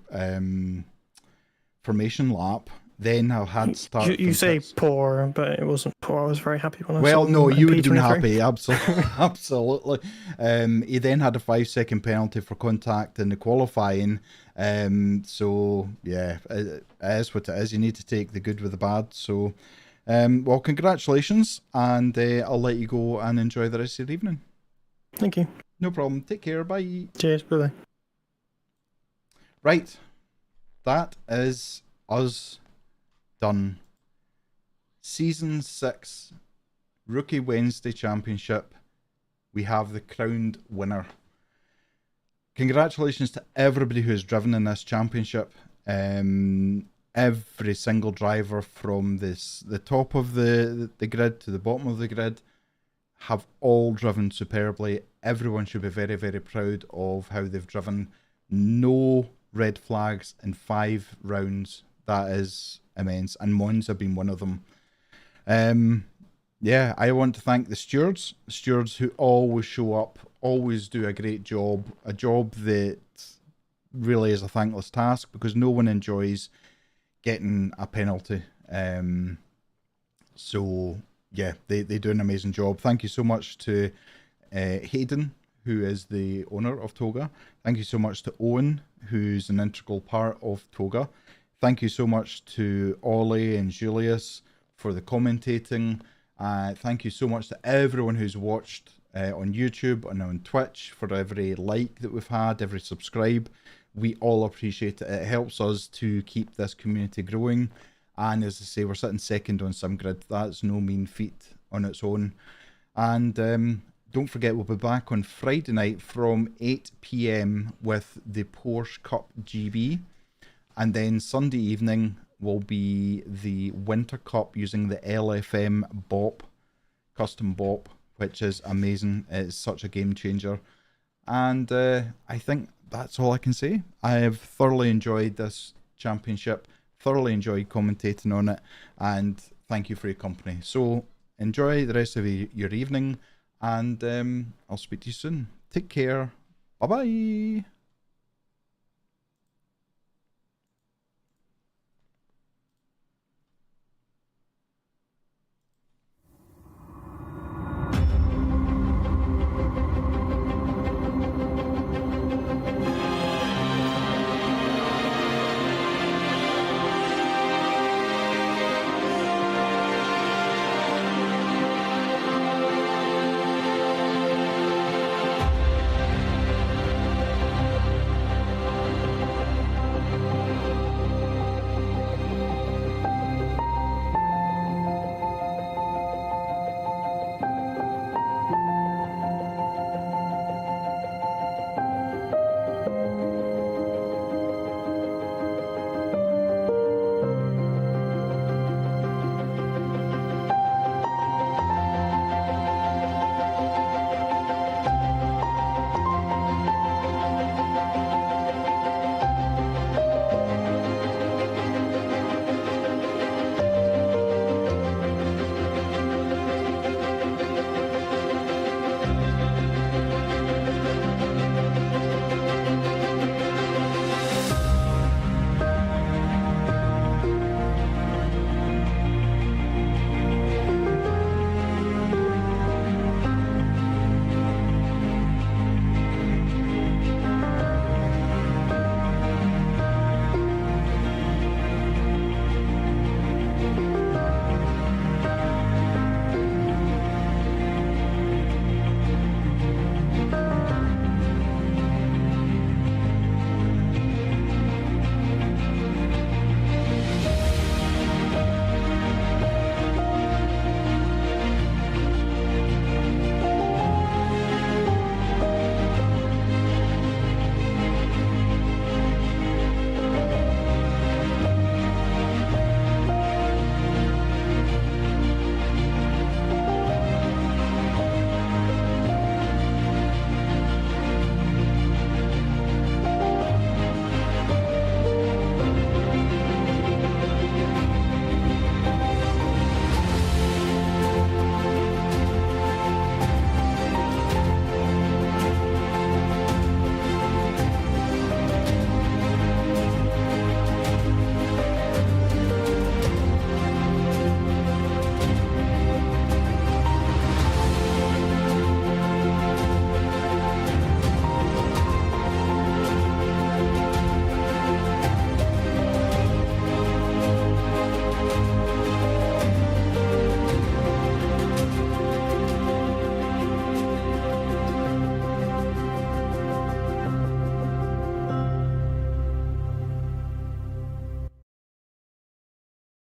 formation lap. Then I had started. You say poor, but it wasn't poor. I was very happy when I saw. Well, no, you would have been happy, absolutely. He then had a 5-second penalty for contact in the qualifying. So yeah, it is what it is. You need to take the good with the bad. So, well, congratulations, and I'll let you go and enjoy the rest of your evening. Thank you. No problem. Take care. Bye. Cheers. Bye. Right, that is us. Done. Season 6 Rookie Wednesday Championship. We have the crowned winner. Congratulations to everybody who has driven in this championship. Every single driver from the top of the grid to the bottom of the grid have all driven superbly. Everyone should be very, very proud of how they've driven. No red flags in 5 rounds. That is immense. And Monza being one of them. Yeah, I want to thank the stewards who always show up, always do a great job, a job that really is a thankless task because no one enjoys getting a penalty. So yeah, they do an amazing job. Thank you so much to Hayden, who is the owner of TOGA. Thank you so much to Owen, who's an integral part of TOGA. Thank you so much to Ollie and Julius for the commentating. Thank you so much to everyone who's watched on YouTube and on Twitch for every like that we've had, every subscribe. We all appreciate it. It helps us to keep this community growing. And as I say, we're sitting second on SimGrid. That's no mean feat on its own. And don't forget, we'll be back on Friday night from 8 PM with the Porsche Cup GB. And then Sunday evening will be the Winter Cup using the LFM BOP, custom BOP, which is amazing. It's such a game changer. And I think that's all I can say. I have thoroughly enjoyed this championship, thoroughly enjoyed commentating on it, and thank you for your company. So enjoy the rest of your evening, and I'll speak to you soon. Take care. Bye-bye.